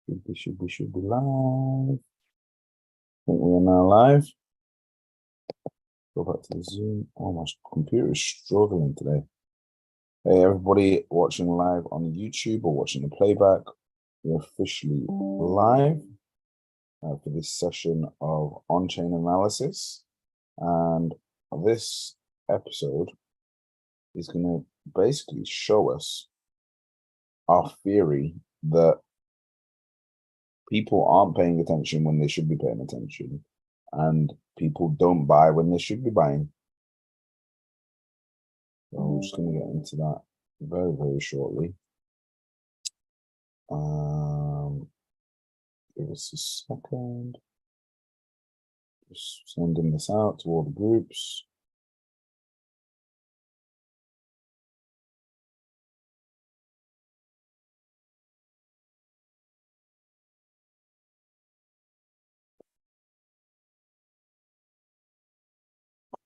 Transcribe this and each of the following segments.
Should be live. I think we are now live. Go back to the Zoom. Oh, my computer is struggling today. Hey, everybody watching live on YouTube or watching the playback, we're officially live for this session of on-chain analysis. And this episode is going to basically show us our theory that people aren't paying attention when they should be paying attention, and people don't buy when they should be buying. So I'm just going to get into that very, very shortly. Give us a second. Just sending this out to all the groups.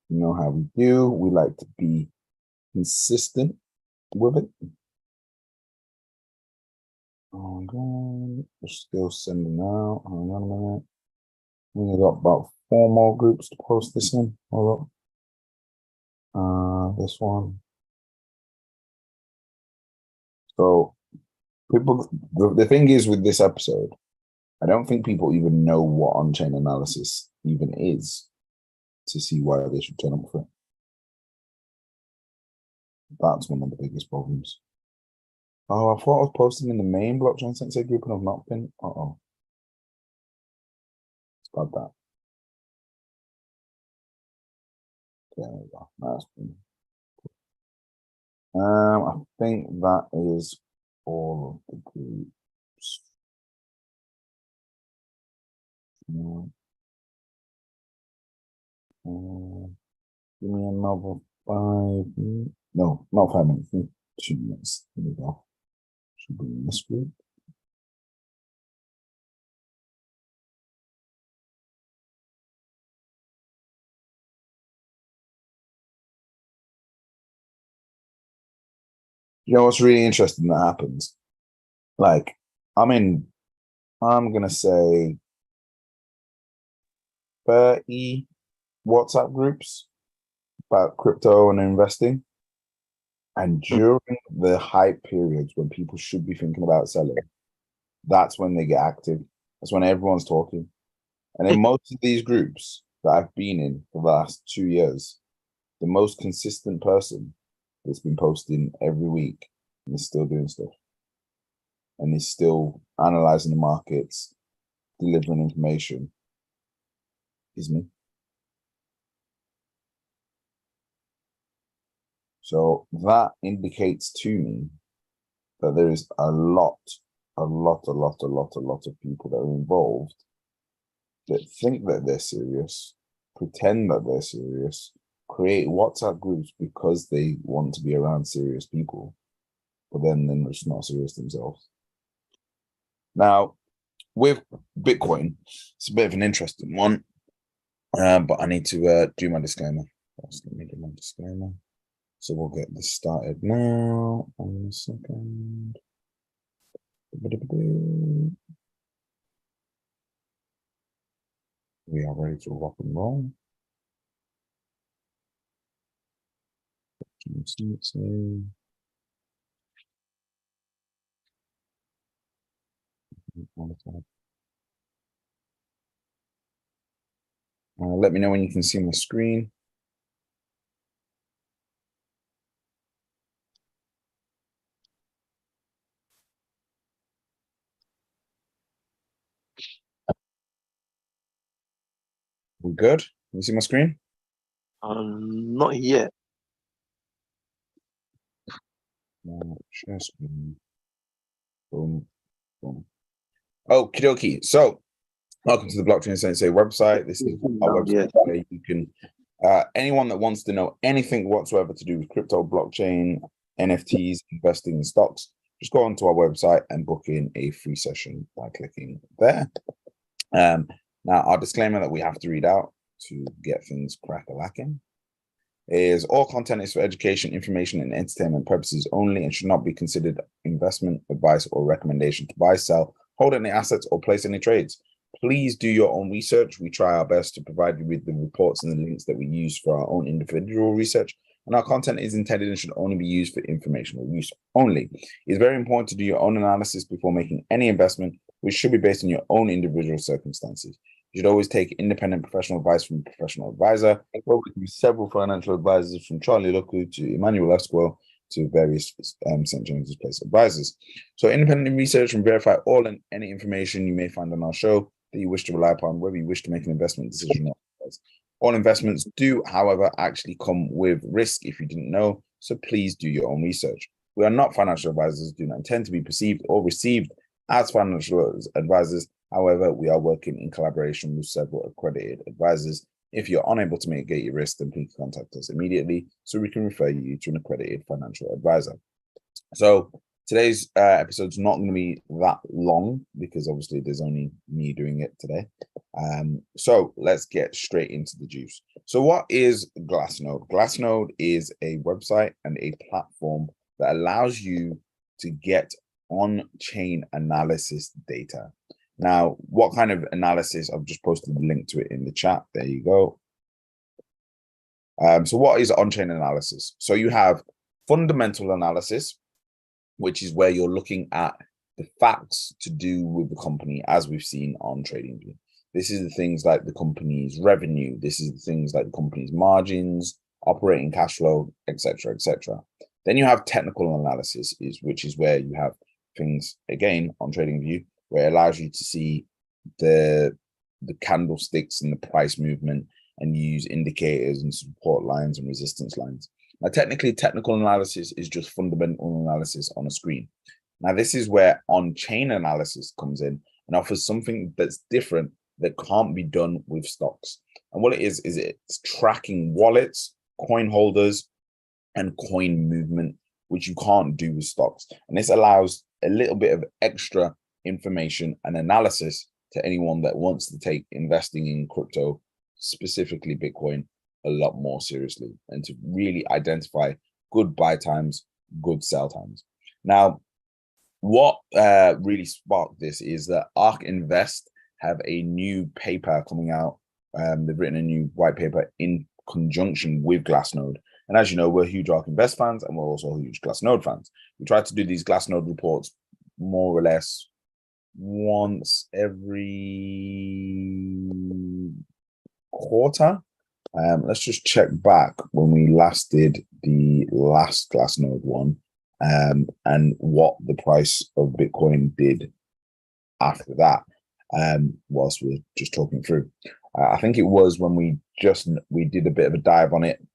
You know how we do. We like to be consistent with it. Hold on. We're still sending out. Hang on a minute. We got about 4 more groups to post this in. Hold up. This one. So people, the thing is with this episode, I don't think people even know what on-chain analysis even is to see why they should turn up for it. That's one of the biggest problems. Oh, I thought I was posting in the main Blockchain Sensei group and I've not been. Uh-oh. It's got that. There we go. That's been. I think that is all of the groups. Give me another 5 minutes. No, not 5 minutes. 2 minutes. There we go. Should be in this group. You know what's really interesting that happens? Like, I'm gonna say 30 WhatsApp groups about crypto and investing. And during the hype periods when people should be thinking about selling, that's when they get active. That's when everyone's talking. And in most of these groups that I've been in for the last 2 years, the most consistent person that's been posting every week and is still doing stuff and is still analyzing the markets, delivering information is me. So that indicates to me that there is a lot of people that are involved that think that they're serious, pretend that they're serious, create WhatsApp groups because they want to be around serious people, but then they're just not serious themselves. Now, with Bitcoin, it's a bit of an interesting one, but I need to do my disclaimer. First, let me do my disclaimer. So we'll get this started now. On a second. We are ready to rock and roll. Let me know when you can see my screen. We good? Can you see my screen? Not yet. Share screen. Boom, boom. Okie dokie. So, welcome to the Blockchain Sensei website. This is our website where you can, anyone that wants to know anything whatsoever to do with crypto, blockchain, NFTs, investing in stocks, just go onto our website and book in a free session by clicking there. Now, our disclaimer that we have to read out to get things crack-a-lacking is all content is for education, information, and entertainment purposes only and should not be considered investment advice or recommendation to buy, sell, hold any assets, or place any trades. Please do your own research. We try our best to provide you with the reports and the links that we use for our own individual research. And our content is intended and should only be used for informational use only. It's very important to do your own analysis before making any investment, which should be based on your own individual circumstances. You should always take independent professional advice from a professional advisor. We're working with several financial advisors, from Charlie Luku to Emmanuel Esquel to various St. James's Place advisors. So independently research and verify all and any information you may find on our show that you wish to rely upon, whether you wish to make an investment decision or otherwise. All investments do, however, actually come with risk if you didn't know, so please do your own research. We are not financial advisors, do not intend to be perceived or received as financial advisors. However, we are working in collaboration with several accredited advisors. If you're unable to mitigate your risk, then please contact us immediately so we can refer you to an accredited financial advisor. So today's episode is not going to be that long because obviously there's only me doing it today. So let's get straight into the juice. So what is Glassnode? Glassnode is a website and a platform that allows you to get on-chain analysis data. Now, what kind of analysis? I've just posted the link to it in the chat. There you go. So what is on-chain analysis? So you have fundamental analysis, which is where you're looking at the facts to do with the company, as we've seen on TradingView. This is the things like the company's revenue. This is the things like the company's margins, operating cash flow, etc., etc. Then you have technical analysis, which is where you have things, again, on TradingView, where it allows you to see the candlesticks and the price movement and use indicators and support lines and resistance lines. Now, technically, technical analysis is just fundamental analysis on a screen. Now, this is where on-chain analysis comes in and offers something that's different that can't be done with stocks. And what it is it's tracking wallets, coin holders, and coin movement, which you can't do with stocks. And this allows a little bit of extra information and analysis to anyone that wants to take investing in crypto, specifically Bitcoin, a lot more seriously and to really identify good buy times, good sell times. Now, what really sparked this is that ARK Invest have a new paper coming out. They've written a new white paper in conjunction with Glassnode. And as you know, we're huge ARK Invest fans and we're also huge Glassnode fans. We try to do these Glassnode reports more or less once every quarter. Let's just check back when we last did the last Glassnode one and what the price of Bitcoin did after that, whilst we're just talking through. I think it was when we did a bit of a dive on it,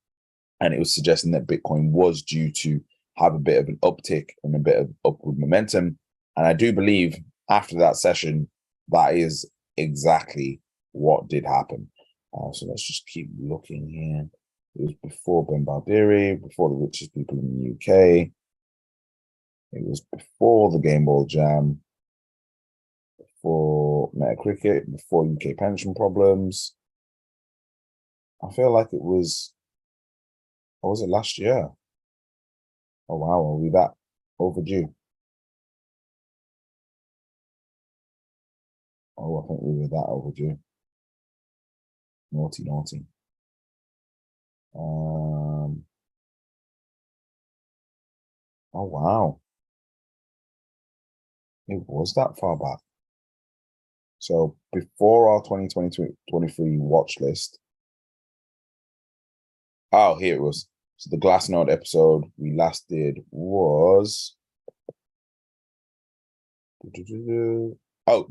and it was suggesting that Bitcoin was due to have a bit of an uptick and a bit of upward momentum. And I do believe after that session, that is exactly what did happen. So let's just keep looking here. It was before Ben Baldiri, before the richest people in the UK. It was before the Game Ball Jam, before Metacricket, before UK pension problems. I feel like it was, or was it last year? Oh wow, are we that overdue? Oh, I think we were that overdue. Naughty, naughty. Oh wow. It was that far back. So before our 2023 watch list. Oh, here it was. So the Glassnode episode we last did was the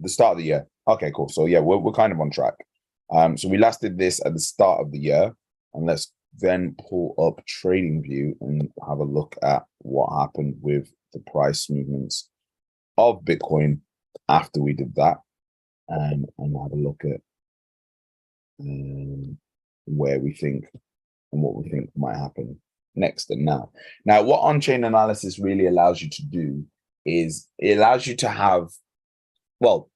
start of the year. Okay, cool. So yeah, we're kind of on track. So we last did this at the start of the year, and let's then pull up TradingView and have a look at what happened with the price movements of Bitcoin after we did that, and have a look at where we think and what we think might happen next and now. Now, what on-chain analysis really allows you to do is it allows you to have, well,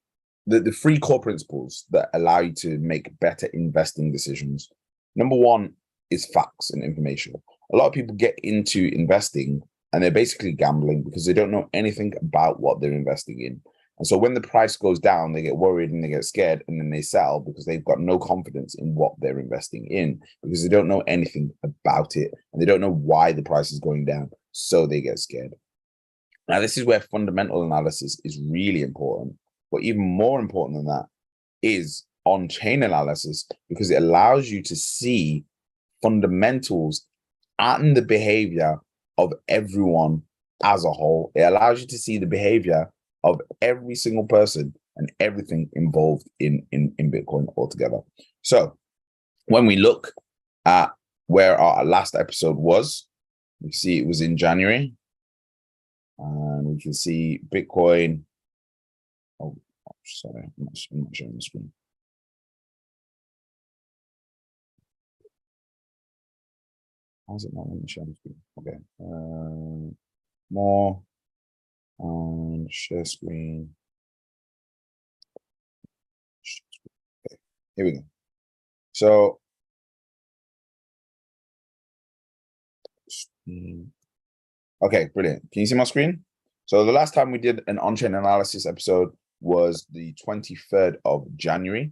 the three core principles that allow you to make better investing decisions. Number one is facts and information. A lot of people get into investing and they're basically gambling because they don't know anything about what they're investing in. And so when the price goes down, they get worried and they get scared, and then they sell because they've got no confidence in what they're investing in, because they don't know anything about it and they don't know why the price is going down. So they get scared. Now, this is where fundamental analysis is really important. But even more important than that is on-chain analysis, because it allows you to see fundamentals and the behavior of everyone as a whole. It allows you to see the behavior of every single person and everything involved in Bitcoin altogether. So when we look at where our last episode was, we see it was in January. And we can see Bitcoin. Oh, sorry, I'm not showing the screen. How is it not letting me share the screen? Okay. More and share screen. Okay, here we go. So okay, brilliant. Can you see my screen? So the last time we did an on-chain analysis episode was the 23rd of January.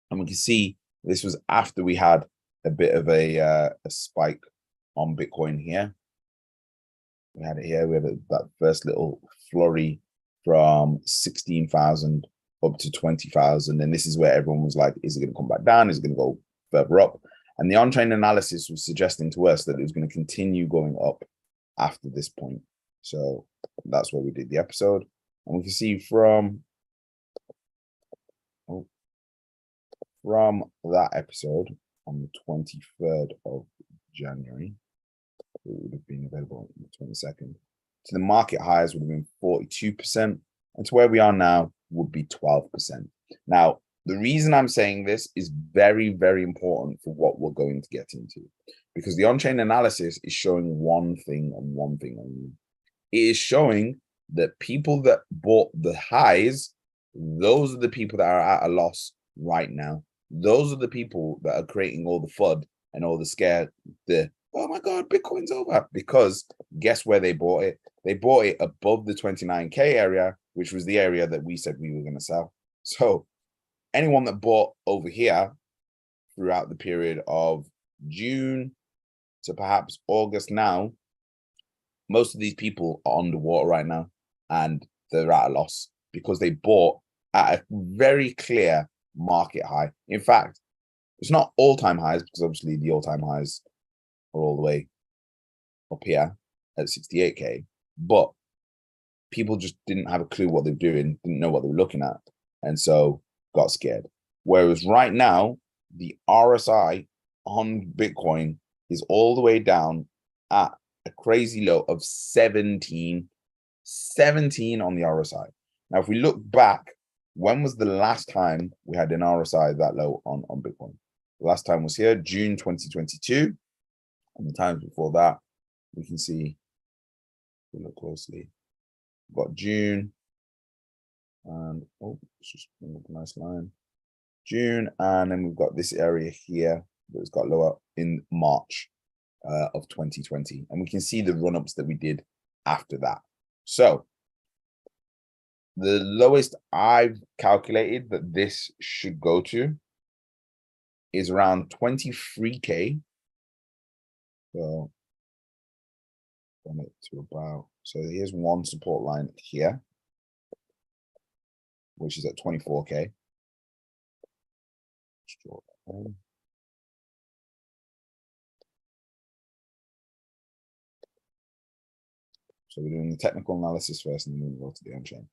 And we can see this was after we had a bit of a spike on Bitcoin here. We had it here. We had that first little flurry from 16,000 up to 20,000. And this is where everyone was like, is it going to come back down? Is it going to go further up? And the on-chain analysis was suggesting to us that it was going to continue going up after this point. So that's where we did the episode. And we can see from that episode on the 23rd of January, it would have been available on the 22nd. To the market highs would have been 42%, and to where we are now would be 12%. Now, the reason I'm saying this is very, very important for what we're going to get into, because the on-chain analysis is showing one thing and one thing only. It is showing that people that bought the highs, those are the people that are at a loss right now. Those are the people that are creating all the FUD and all the scare, oh my God, Bitcoin's over. Because guess where they bought it? They bought it above the 29K area, which was the area that we said we were going to sell. So anyone that bought over here throughout the period of June to perhaps August now, most of these people are underwater right now and they're at a loss because they bought at a very clear market high. In fact, it's not all-time highs, because obviously the all-time highs are all the way up here at 68K, but people just didn't have a clue what they were doing, didn't know what they were looking at, and so got scared. Whereas right now, the RSI on Bitcoin is all the way down at a crazy low of 17 on the RSI. Now, if we look back, when was the last time we had an RSI that low on Bitcoin? The last time was here, June 2022. And the times before that, we can see, if we look closely, we've got June, and let's just bring up a nice line. June, and then we've got this area here that's got lower in March of 2020. And we can see the run-ups that we did after that. So the lowest I've calculated that this should go to is around 23K. So from it to about, so here's one support line here, which is at 24K. So we're doing the technical analysis first, and then we'll go to the on-chain.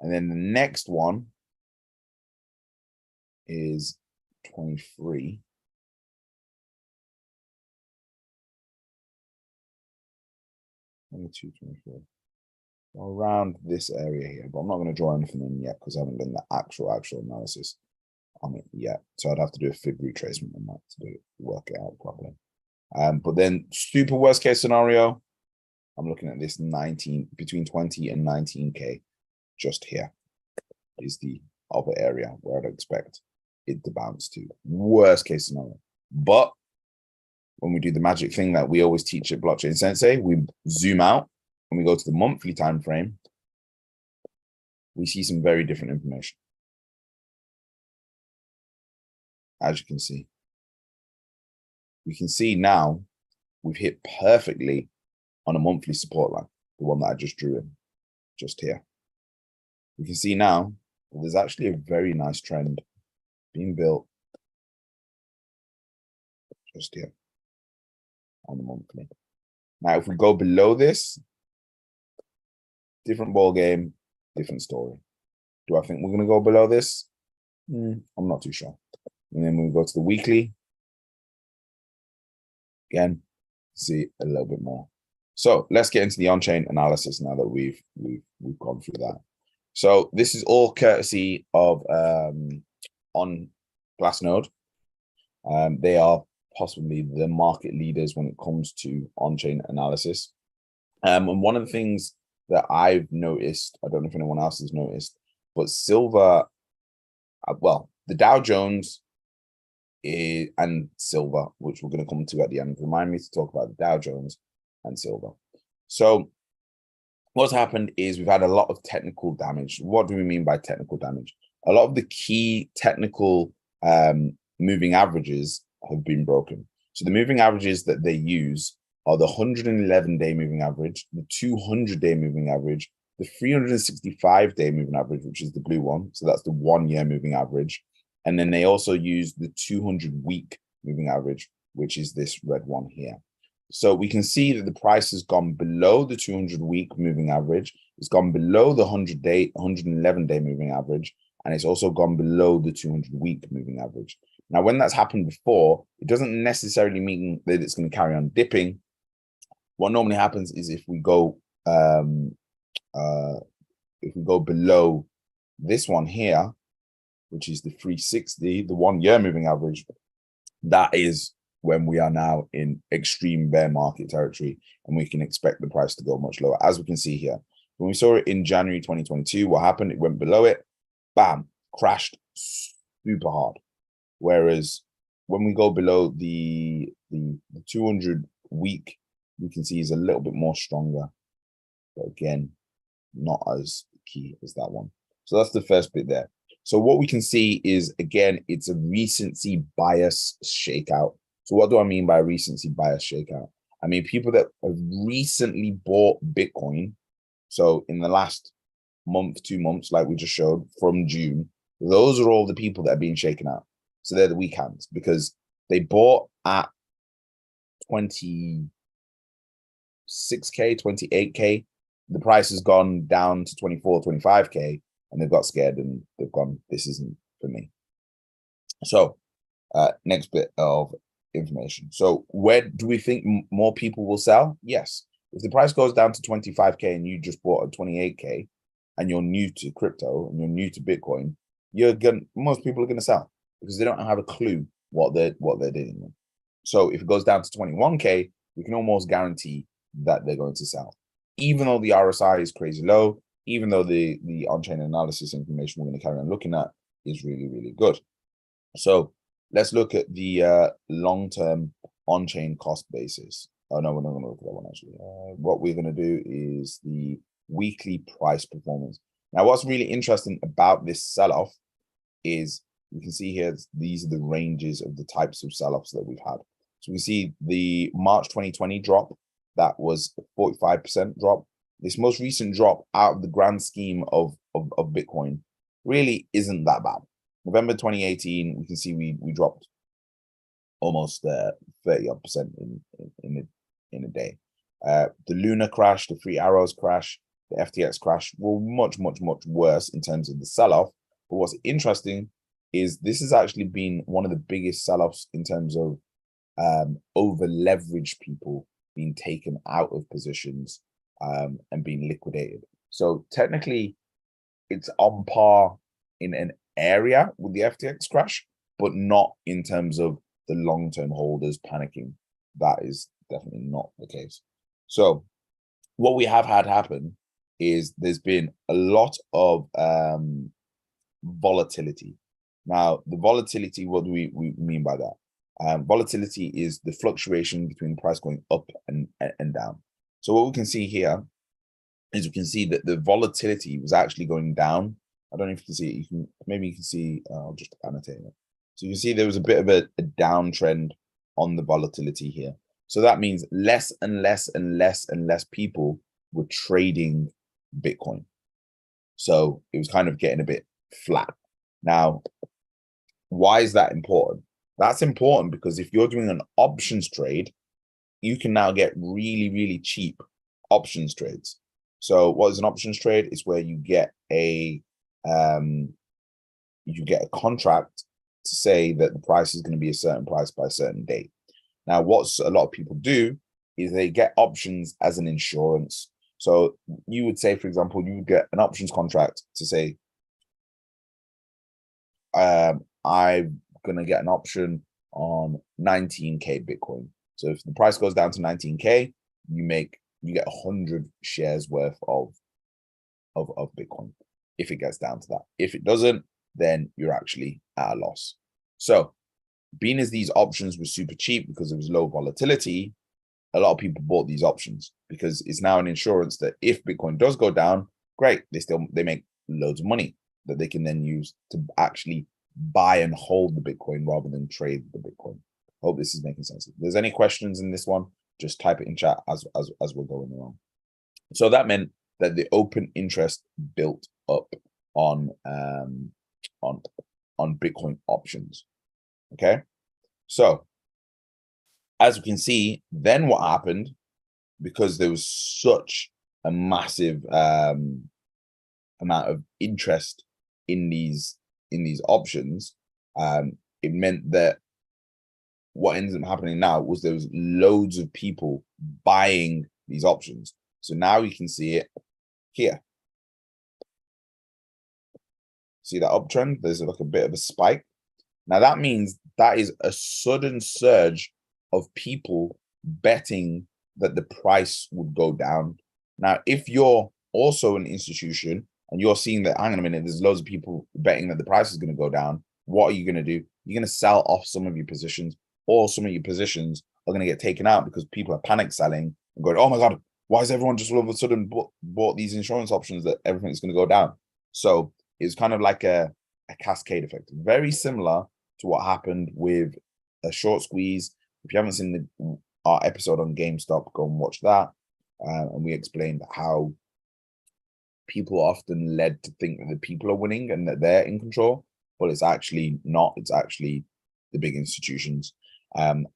And then the next one is 23. Around this area here, but I'm not going to draw anything in yet because I haven't done the actual analysis on it yet. So I'd have to do a fib retracement on that to work it out properly. But then super worst case scenario, I'm looking at this between 20 and 19K. Just here is the other area where I'd expect it to bounce to. Worst case scenario. But when we do the magic thing that we always teach at Blockchain Sensei, we zoom out and we go to the monthly time frame. we see some very different information. As you can see, we can see now we've hit perfectly on a monthly support line, the one that I just drew in, just here. We can see now there's actually a very nice trend being built just here on the monthly. Now, if we go below this, different ball game, different story. Do I think we're going to go below this? I'm not too sure. And then we go to the weekly. Again, see a little bit more. So let's get into the on-chain analysis now that we've gone through that. So this is all courtesy of on Glassnode. They are possibly the market leaders when it comes to on-chain analysis. And one of the things that I've noticed, I don't know if anyone else has noticed, but silver, well, the Dow Jones and silver, which we're going to come to at the end, remind me to talk about the Dow Jones and silver. So what's happened is we've had a lot of technical damage. What do we mean by technical damage? A lot of the key technical moving averages have been broken. So the moving averages that they use are the 111-day moving average, the 200-day moving average, the 365-day moving average, which is the blue one. So that's the 1 year moving average. And then they also use the 200-week moving average, which is this red one here. So we can see that the price has gone below the 200-week moving average. It's gone below the 100-day, 111-day moving average. And it's also gone below the 200-week moving average. Now, when that's happened before, it doesn't necessarily mean that it's going to carry on dipping. What normally happens is if we go below this one here, which is the 360, the 1 year moving average, that is when we are now in extreme bear market territory, and we can expect the price to go much lower, as we can see here. When we saw it in January 2022, what happened? It went below it, bam, crashed super hard. Whereas when we go below the 200 week, we can see is a little bit more stronger, but again, not as key as that one. So that's the first bit there. So what we can see is, again, it's a recency bias shakeout. So what do I mean by recency bias shakeout? I mean, people that have recently bought Bitcoin. So in the last month, 2 months, like we just showed from June, those are all the people that are being shaken out. So they're the weak hands because they bought at 26K, 28K. The price has gone down to 24, 25K, and they've got scared and they've gone, this isn't for me. So next bit of information. So where do we think more people will sell? Yes. If the price goes down to 25K and you just bought at 28K and you're new to crypto and you're new to Bitcoin, most people are going to sell because they don't have a clue what they're dealing with. So if it goes down to 21K, we can almost guarantee that they're going to sell. Even though the RSI is crazy low, even though the on-chain analysis information we're going to carry on looking at is really, really good. So let's look at the long-term on-chain cost basis. Oh, no, we're not going to look at that one, actually. What we're going to do is the weekly price performance. Now, what's really interesting about this sell-off is you can see here, these are the ranges of the types of sell-offs that we've had. So we see the March 2020 drop, that was a 45% drop. This most recent drop out of the grand scheme of Bitcoin really isn't that bad. November 2018, we can see we dropped almost 30% in a day. The Luna crash, the Three Arrows crash, the FTX crash were much, much, much worse in terms of the sell-off. But what's interesting is this has actually been one of the biggest sell-offs in terms of over-leveraged people being taken out of positions and being liquidated. So technically, it's on par in an area with the FTX crash, but not in terms of the long-term holders panicking. That is definitely not the case. So what we have had happen is there's been a lot of volatility. Now, the volatility, what do we mean by that? Volatility is the fluctuation between the price going up and down. So what we can see here as you can see that the volatility was actually going down. I don't know if you can see it. Maybe you can see, I'll just annotate it. So you can see there was a bit of a downtrend on the volatility here. So that means less and less and less and less people were trading Bitcoin. So it was kind of getting a bit flat. Now, why is that important? That's important because if you're doing an options trade, you can now get really, really cheap options trades. So what is an options trade? It's where you get a contract to say that the price is going to be a certain price by a certain date. Now, what a lot of people do is they get options as an insurance. So you would say, for example, you would get an options contract to say, I'm going to get an option on 19K Bitcoin. So if the price goes down to 19K, you get 100 shares worth of Bitcoin if it gets down to that. If it doesn't, then you're actually at a loss. So being as these options were super cheap because there was low volatility, a lot of people bought these options because it's now an insurance that if Bitcoin does go down, great, they make loads of money that they can then use to actually buy and hold the Bitcoin rather than trade the Bitcoin. Hope this is making sense. If there's any questions in this one, just type it in chat as we're going along. So that meant that the open interest built up on Bitcoin options. Okay, so as we can see, then what happened, because there was such a massive amount of interest in these options, it meant that what ends up happening now was there was loads of people buying these options. So now you can see it here. See that uptrend? There's like a bit of a spike. Now that means that is a sudden surge of people betting that the price would go down. Now, if you're also an institution and you're seeing that, hang on a minute, there's loads of people betting that the price is going to go down, what are you going to do? You're going to sell off some of your positions, or some of your positions are going to get taken out because people are panic selling and going, oh my God, why is everyone just all of a sudden bought these insurance options that everything's going to go down? So it's kind of like a cascade effect, very similar to what happened with a short squeeze. If you haven't seen our episode on GameStop, go and watch that. And we explained how people are often led to think that the people are winning and that they're in control, but it's actually not. It's actually the big institutions. And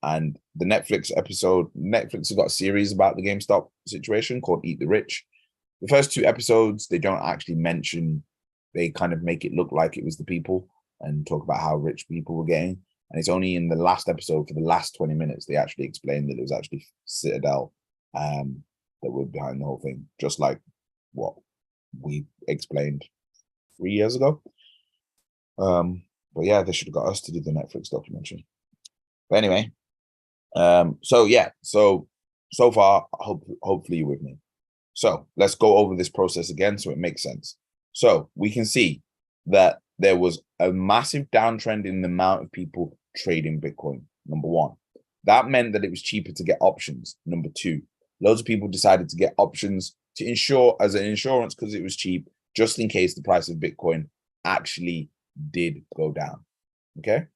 the Netflix has got a series about the GameStop situation called Eat the Rich. The first 2 episodes, they don't actually mention, they kind of make it look like it was the people and talk about how rich people were getting. And it's only in the last episode, for the last 20 minutes, they actually explained that it was actually Citadel that were behind the whole thing, just like what we explained 3 years ago. But yeah, they should have got us to do the Netflix documentary. But anyway, so yeah, so far, hopefully you're with me. So let's go over this process again so it makes sense. So we can see that there was a massive downtrend in the amount of people trading Bitcoin, number one. That meant that it was cheaper to get options, number two. Loads of people decided to get options to insure as an insurance because it was cheap, just in case the price of Bitcoin actually did go down. Okay,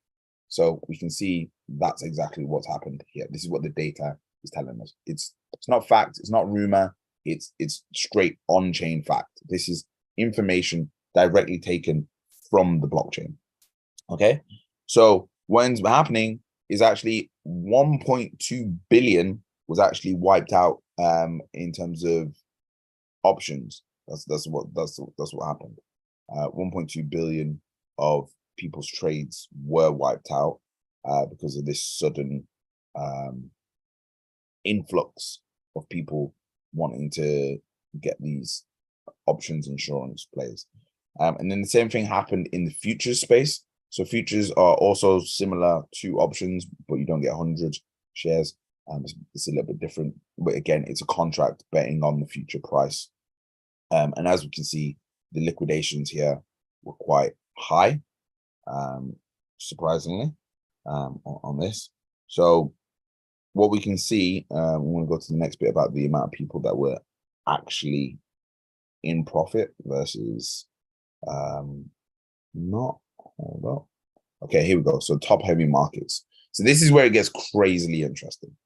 so we can see that's exactly what's happened here. This is what the data is telling us. It's not fact, it's not rumor, it's straight on-chain fact. This is information directly taken from the blockchain. Okay, so what ends up happening is actually 1.2 billion was actually wiped out in terms of options. That's what happened. 1.2 billion of people's trades were wiped out because of this sudden influx of people wanting to get these options insurance plays. And then the same thing happened in the futures space. So futures are also similar to options, but you don't get 100 shares. It's a little bit different, but again, it's a contract betting on the future price. And as we can see, the liquidations here were quite high, surprisingly, on this. So what we can see, we want to go to the next bit about the amount of people that were actually in profit versus not. Hold up. Okay, here we go. So top heavy markets. So this is where it gets crazily interesting.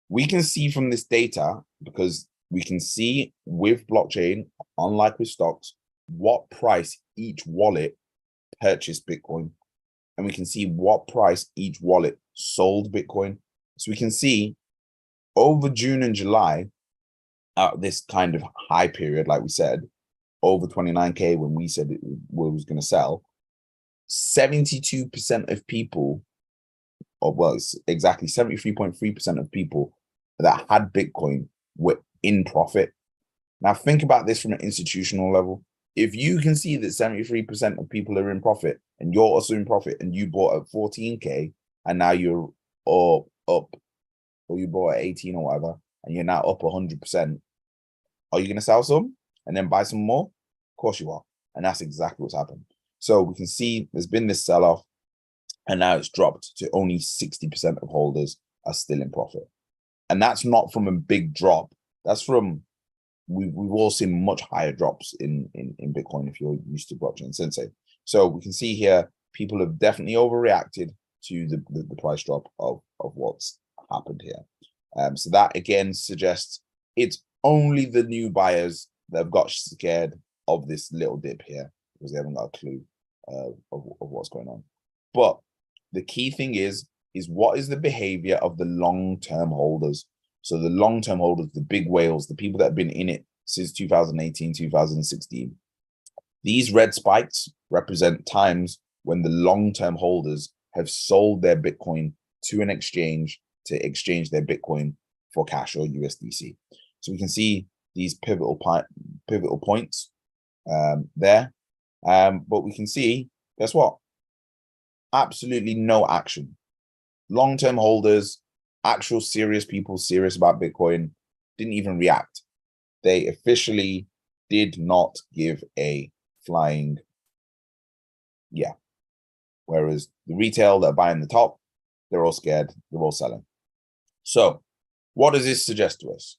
We can see from this data, because we can see with blockchain, unlike with stocks, what price each wallet purchased Bitcoin. And we can see what price each wallet sold Bitcoin. So we can see over June and July, this kind of high period, like we said, over 29K when we said it was going to sell, 72% of people, or well, it's exactly 73.3% of people that had Bitcoin were in profit. Now think about this from an institutional level. If you can see that 73% of people are in profit and you're also in profit and you bought at 14K and now you're up, or you bought at 18 or whatever, and you're now up 100%, are you going to sell some and then buy some more? Of course you are. And that's exactly what's happened. So we can see there's been this sell-off and now it's dropped to only 60% of holders are still in profit. And that's not from a big drop. That's from, we've all seen much higher drops in Bitcoin if you're used to blockchain sensei. So we can see here, people have definitely overreacted to the price drop of what's happened here. So that again suggests it's only the new buyers that have got scared of this little dip here because they haven't got a clue of what's going on. But the key thing is what is the behavior of the long-term holders? So the long-term holders, the big whales, the people that have been in it since 2018, 2016. These red spikes represent times when the long-term holders have sold their Bitcoin to an exchange to exchange their Bitcoin for cash or USDC. So we can see these pivotal points there. But we can see, guess what? Absolutely no action. Long-term holders, actual serious people serious about Bitcoin, didn't even react. They officially did not give a flying yeah. Whereas the retail that are buying the top, they're all scared, they're all selling. So what does this suggest to us?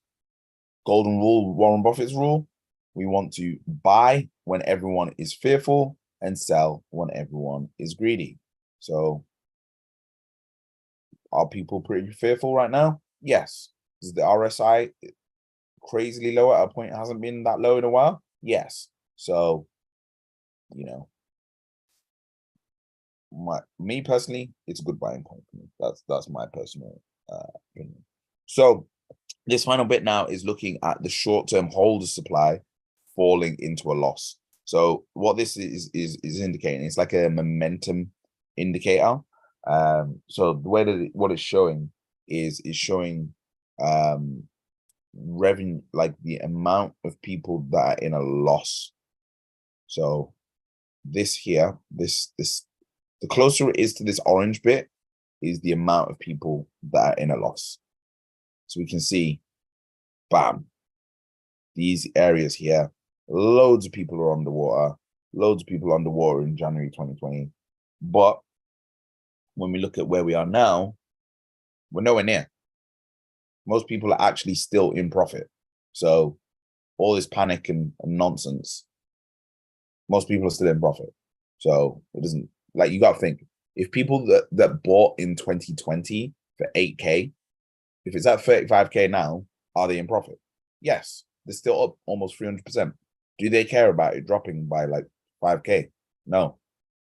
Golden rule, Warren Buffett's rule. We want to buy when everyone is fearful and sell when everyone is greedy. So are people pretty fearful right now? Yes. Is the RSI crazily low at a point? It hasn't been that low in a while? Yes. So, you know, me personally, it's a good buying point for me. That's my personal opinion. So this final bit now is looking at the short-term holder supply falling into a loss. So what this is indicating, it's like a momentum indicator. So the way that what it's showing is showing revenue, like the amount of people that are in a loss. So this here, the closer it is to this orange bit is the amount of people that are in a loss. So we can see, bam, these areas here, loads of people are underwater, loads of people underwater in January 2020. But when we look at where we are now, we're nowhere near. Most people are actually still in profit. So all this panic and nonsense, most people are still in profit. So it doesn't, like, you got to think, if people that bought in 2020 for 8K, if it's at 35K now, are they in profit? Yes, they're still up almost 300%. Do they care about it dropping by like 5K? No,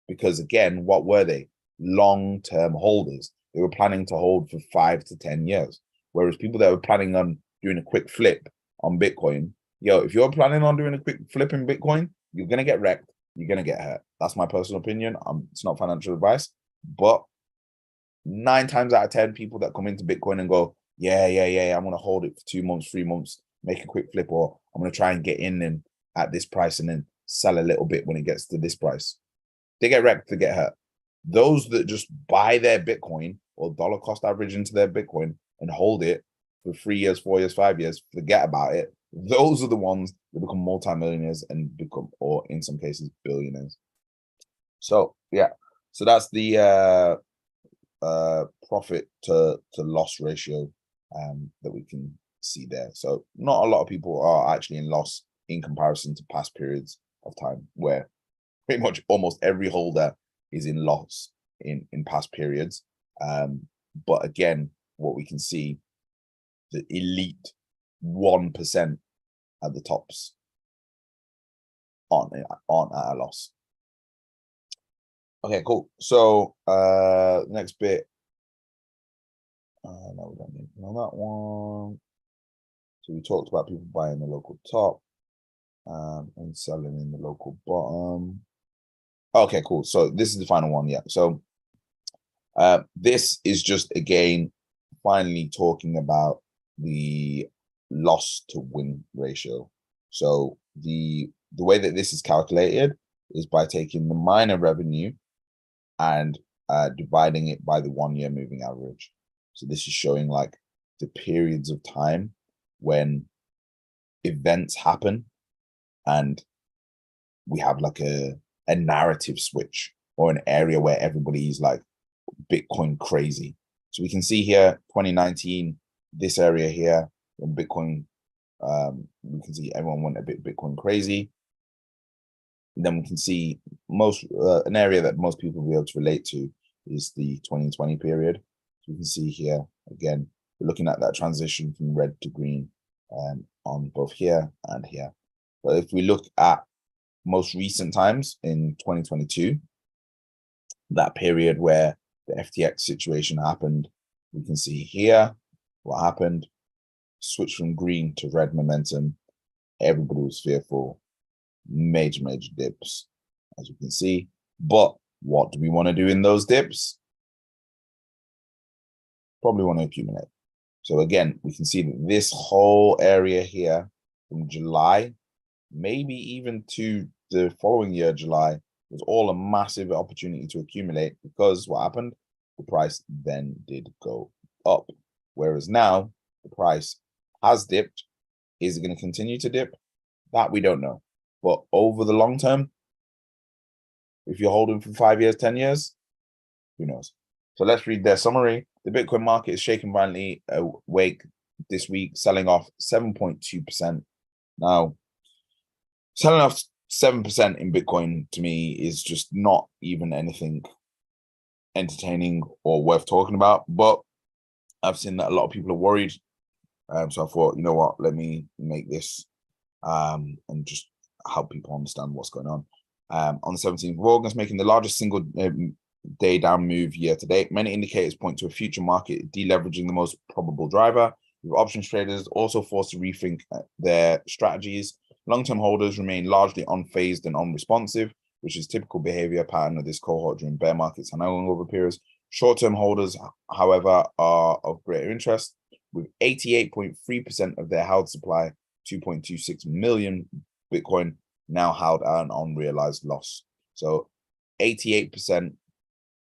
because again, what were they? Long-term holders. They were planning to hold for 5 to 10 years. Whereas people that were planning on doing a quick flip on Bitcoin, if you're planning on doing a quick flip in Bitcoin, you're going to get wrecked. You're going to get hurt. That's my personal opinion. It's not financial advice, but 9 times out of 10 people that come into Bitcoin and go, yeah, I'm going to hold it for 2 months, 3 months, make a quick flip, or I'm going to try and get in and at this price and then sell a little bit when it gets to this price. They get wrecked, they get hurt. Those that just buy their Bitcoin or dollar cost average into their Bitcoin and hold it for 3 years, 4 years, 5 years, forget about it. Those are the ones that become multimillionaires and become, or in some cases, billionaires. So yeah, so that's the profit to loss ratio that we can see there. So not a lot of people are actually in loss in comparison to past periods of time where pretty much almost every holder is in loss in past periods. But again, what we can see, the elite 1% at the tops aren't at a loss. Okay, cool. So next bit. No, we don't need to know that one. So we talked about people buying the local top and selling in the local bottom. Okay, cool. So this is the final one. Yeah. So this is just again finally talking about the loss to win ratio. So the way that this is calculated is by taking the minor revenue and dividing it by the 1 year moving average. So this is showing like the periods of time when events happen and we have like a narrative switch or an area where everybody's like Bitcoin crazy. So we can see here 2019, this area here when Bitcoin, we can see everyone went a bit Bitcoin crazy. And then we can see most an area that most people will be able to relate to is the 2020 period. So we can see here again, we're looking at that transition from red to green on both here and here. But if we look at most recent times in 2022, that period where the FTX situation happened, we can see here what happened. Switch from green to red momentum. Everybody was fearful. Major dips, as you can see. But what do we want to do in those dips? Probably want to accumulate. So again, we can see that this whole area here from July, maybe even to the following year, July, was all a massive opportunity to accumulate because what happened? The price then did go up. Whereas now the price has dipped. Is it going to continue to dip? That we don't know. But over the long term, if you're holding for 5 years, 10 years, who knows? So let's read their summary. The Bitcoin market is shaken violently awake this week, selling off 7.2%. Now, selling off 7% in Bitcoin to me is just not even anything entertaining or worth talking about. But I've seen that a lot of people are worried. So I thought, you know what, let me make this and just help people understand what's going on. On the 17th of August, making the largest single day down move year to date. Many indicators point to a future market deleveraging the most probable driver, with options traders also forced to rethink their strategies. Long-term holders remain largely unfazed and unresponsive, which is typical behavior pattern of this cohort during bear markets and over periods. Short-term holders, however, are of greater interest, with 88.3% of their held supply, 2.26 million Bitcoin, now held at an unrealized loss. So 88%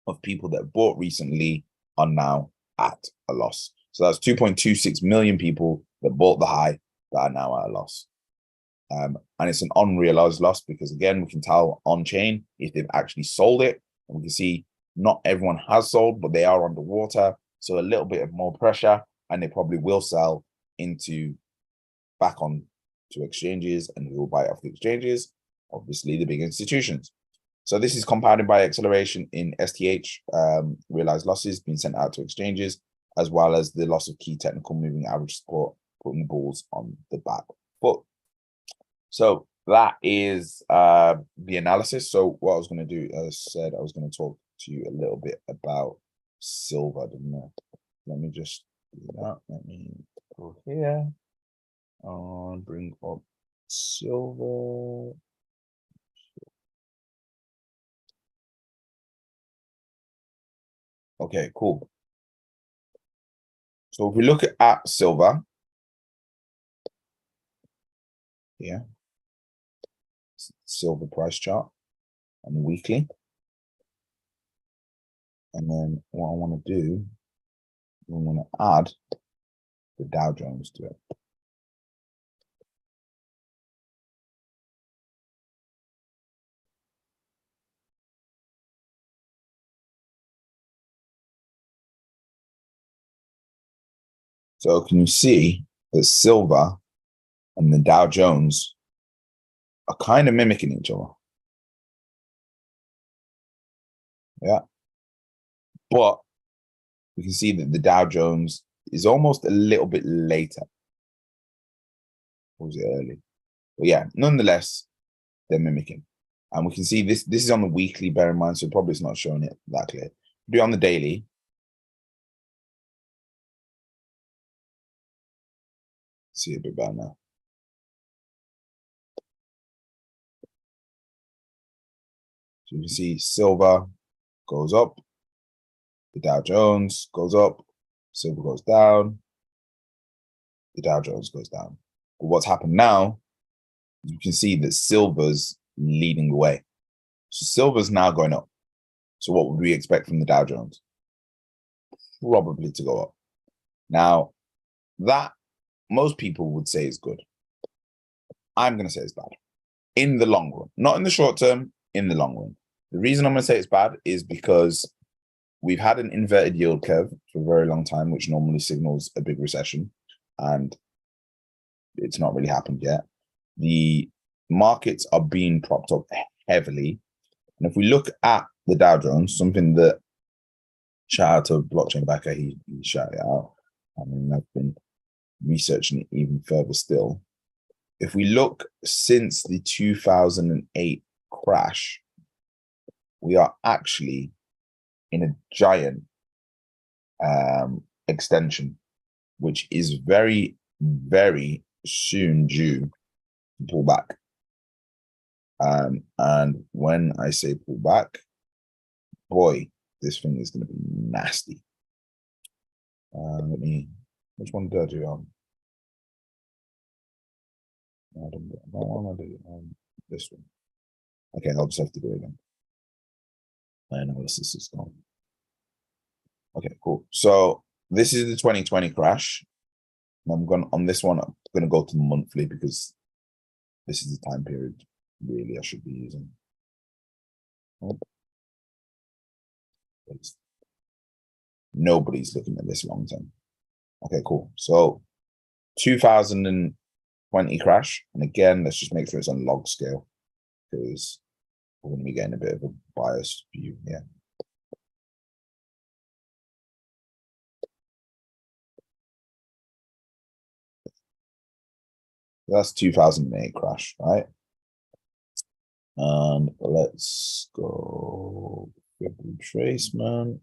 of people that bought recently are now at a loss. So that's 2.26 million people that bought the high that are now at a loss. And it's an unrealized loss because, again, we can tell on chain if they've actually sold it. And we can see not everyone has sold, but they are underwater. So a little bit of more pressure, and they probably will sell into back on to exchanges, and who will buy off the exchanges? Obviously, the big institutions. So this is compounded by acceleration in STH, realized losses being sent out to exchanges, as well as the loss of key technical moving average support, putting the bulls on the back foot. So that is the analysis. So what I was going to do, as I said, I was going to talk to you a little bit about silver, didn't I? Let me just do that. Let me go here and bring up silver. Okay, cool. So if we look at silver, yeah, silver price chart and weekly. And then what I want to do, I want to add the Dow Jones to it. So can you see that silver and the Dow Jones are kind of mimicking each other. Yeah. But we can see that the Dow Jones is almost a little bit later. Or was it early? But yeah, nonetheless, they're mimicking. And we can see this is on the weekly, bear in mind, so probably it's not showing it that clear. Do it on the daily. See a bit better now. So you can see silver goes up, the Dow Jones goes up, silver goes down, the Dow Jones goes down. But what's happened now, you can see that silver's leading the way. So silver's now going up. So what would we expect from the Dow Jones? Probably to go up. Now, that most people would say is good. I'm going to say it's bad in the long run, not in the short term, in the long run. The reason I'm going to say it's bad is because we've had an inverted yield curve for a very long time, which normally signals a big recession, and it's not really happened yet. The markets are being propped up heavily. And if we look at the Dow Jones, something that, shout out to Blockchain Backer, he shouted it out. I mean, I've been researching it even further still. If we look since the 2008 crash, we are actually in a giant extension, which is very, very soon due to pull back. And when I say pull back, boy, this thing is going to be nasty. Which one did I do on? I don't want to do this one. Okay, I'll just have to do it again. Analysis is gone. Okay, cool. So this is the 2020 crash. I'm going on this one. I'm going to go to monthly because this is the time period really I should be using. Nobody's looking at this long term. Okay, cool. So 2020 crash, and again, let's just make sure it's on log scale because we're going to be getting a bit of a biased view here. That's 2008 crash, right? And let's go retracement.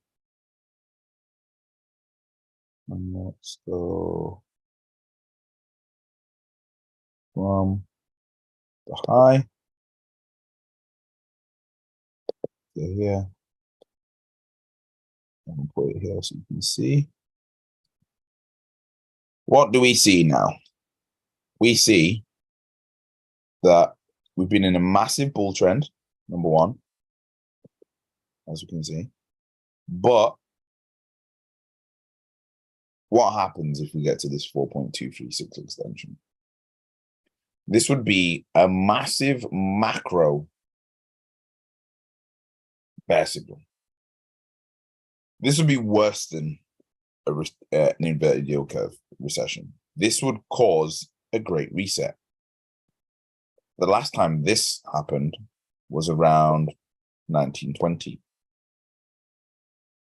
And let's go from the high to here. And we'll put it here so you can see. What do we see now? We see that we've been in a massive bull trend, number one, as you can see. But what happens if we get to this 4.236 extension? This would be a massive macro bear signal. This would be worse than an inverted yield curve recession. This would cause a great reset. The last time this happened was around 1920.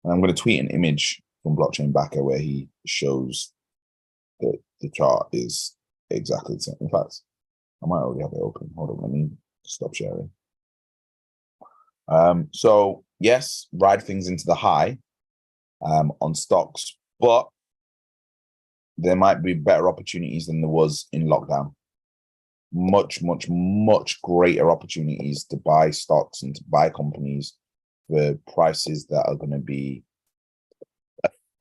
And I'm going to tweet an image from Blockchain Backer where he shows that the chart is exactly the same. In fact, I might already have it open. Hold on, let me stop sharing. So yes, ride things into the high on stocks, but there might be better opportunities than there was in lockdown. Much, much, much greater opportunities to buy stocks and to buy companies for prices that are going to be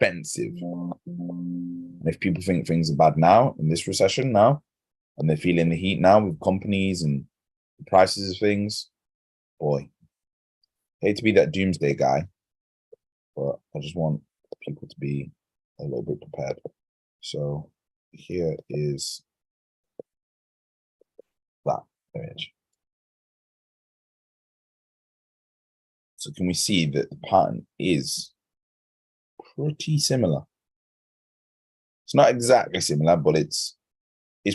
offensive. And if people think things are bad now in this recession now, and they're feeling the heat now with companies and the prices of things, boy, hate to be that doomsday guy, but I just want people to be a little bit prepared. So here is that image. So can we see that the pattern is pretty similar? It's not exactly similar, but it's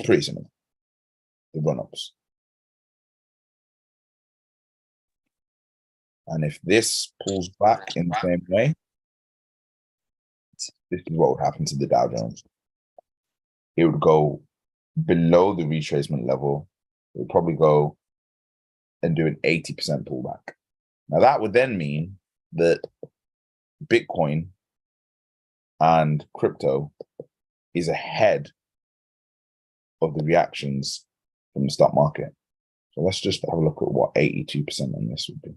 pretty similar. The run-ups. And if this pulls back in the same way, this is what would happen to the Dow Jones. It would go below the retracement level. It would probably go and do an 80% pullback. Now that would then mean that Bitcoin and crypto is ahead of the reactions from the stock market. So let's just have a look at what 82% on this would be.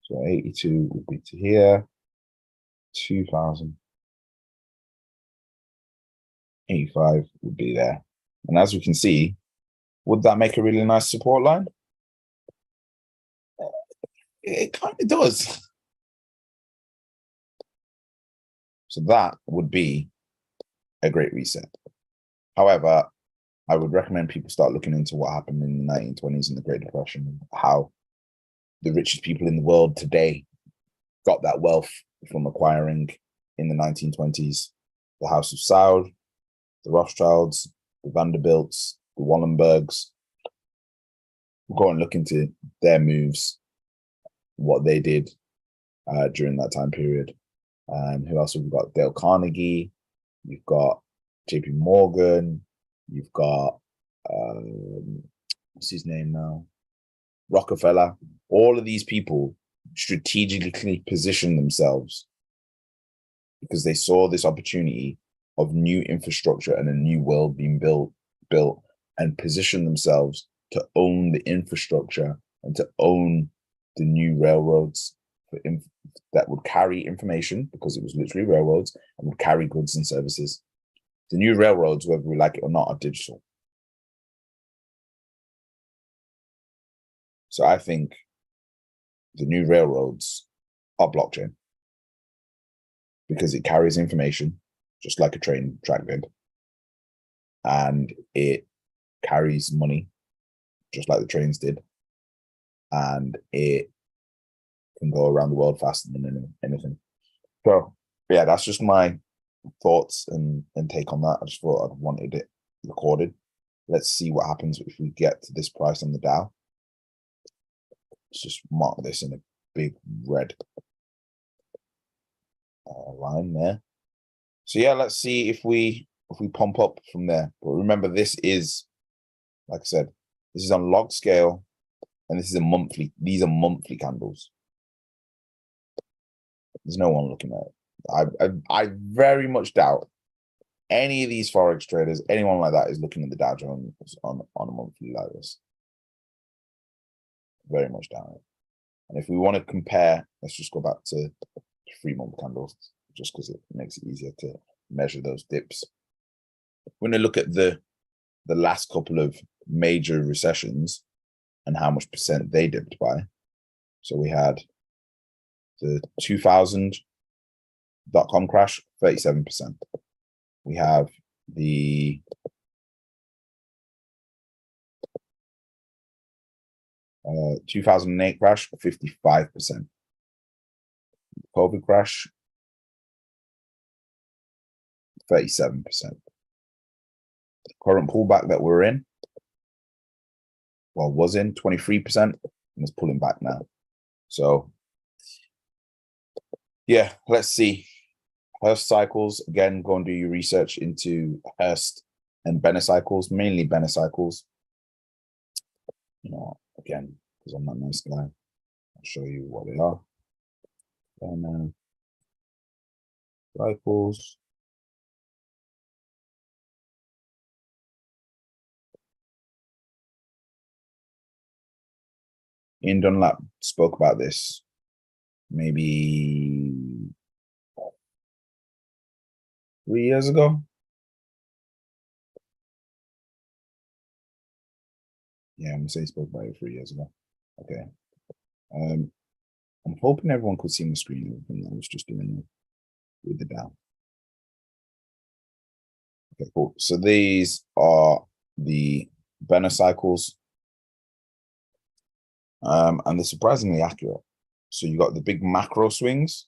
So 82 would be to here, 2000. 85 would be there. And as we can see, would that make a really nice support line? It kind of does. So that would be a great reset. However, I would recommend people start looking into what happened in the 1920s and the Great Depression, how the richest people in the world today got that wealth from acquiring in the 1920s, the House of Saud, the Rothschilds, the Vanderbilts, the Wallenbergs. We'll go and look into their moves, what they did during that time period. Who else have we got? Dale Carnegie, you've got JP Morgan, you've got, what's his name now? Rockefeller. All of these people strategically positioned themselves because they saw this opportunity of new infrastructure and a new world being built and position themselves to own the infrastructure and to own the new railroads that would carry information, because it was literally railroads, and would carry goods and services. The new railroads, whether we like it or not, are digital. So I think the new railroads are blockchain because it carries information just like a train track did, and it carries money just like the trains did, and it can go around the world faster than anything. So yeah, that's just my thoughts and take on that. I just thought I'd wanted it recorded. Let's see what happens if we get to this price on the Dow. Let's just mark this in a big red line there. So yeah, let's see if we pump up from there. But remember, this is, like I said, this is on log scale, and this is a monthly. These are monthly candles. There's no one looking at it. I very much doubt any of these forex traders, anyone like that, is looking at the Dow Jones on a monthly like this. Very much doubt it. And if we want to compare, let's just go back to 3-month candles, just because it makes it easier to measure those dips. We're going to look at the last couple of major recessions and how much percent they dipped by. So we had the 2000 .com crash, 37%. We have the 2008 crash, 55%. COVID crash, 37%. The current pullback that we're in, well, was in 23%, and it's pulling back now. So yeah, let's see. Hearst cycles, again, go and do your research into Hearst and Benner cycles, mainly Benner cycles. You know, again, because I'm that nice guy, I'll show you what they are. Benner cycles. Ian Dunlap spoke about this maybe 3 years ago. Yeah, I'm gonna say he spoke about it 3 years ago. Okay. I'm hoping everyone could see my screen. Everything I was just doing with the Dow. Okay, cool. So these are the Benner cycles. And they're surprisingly accurate. So you got the big macro swings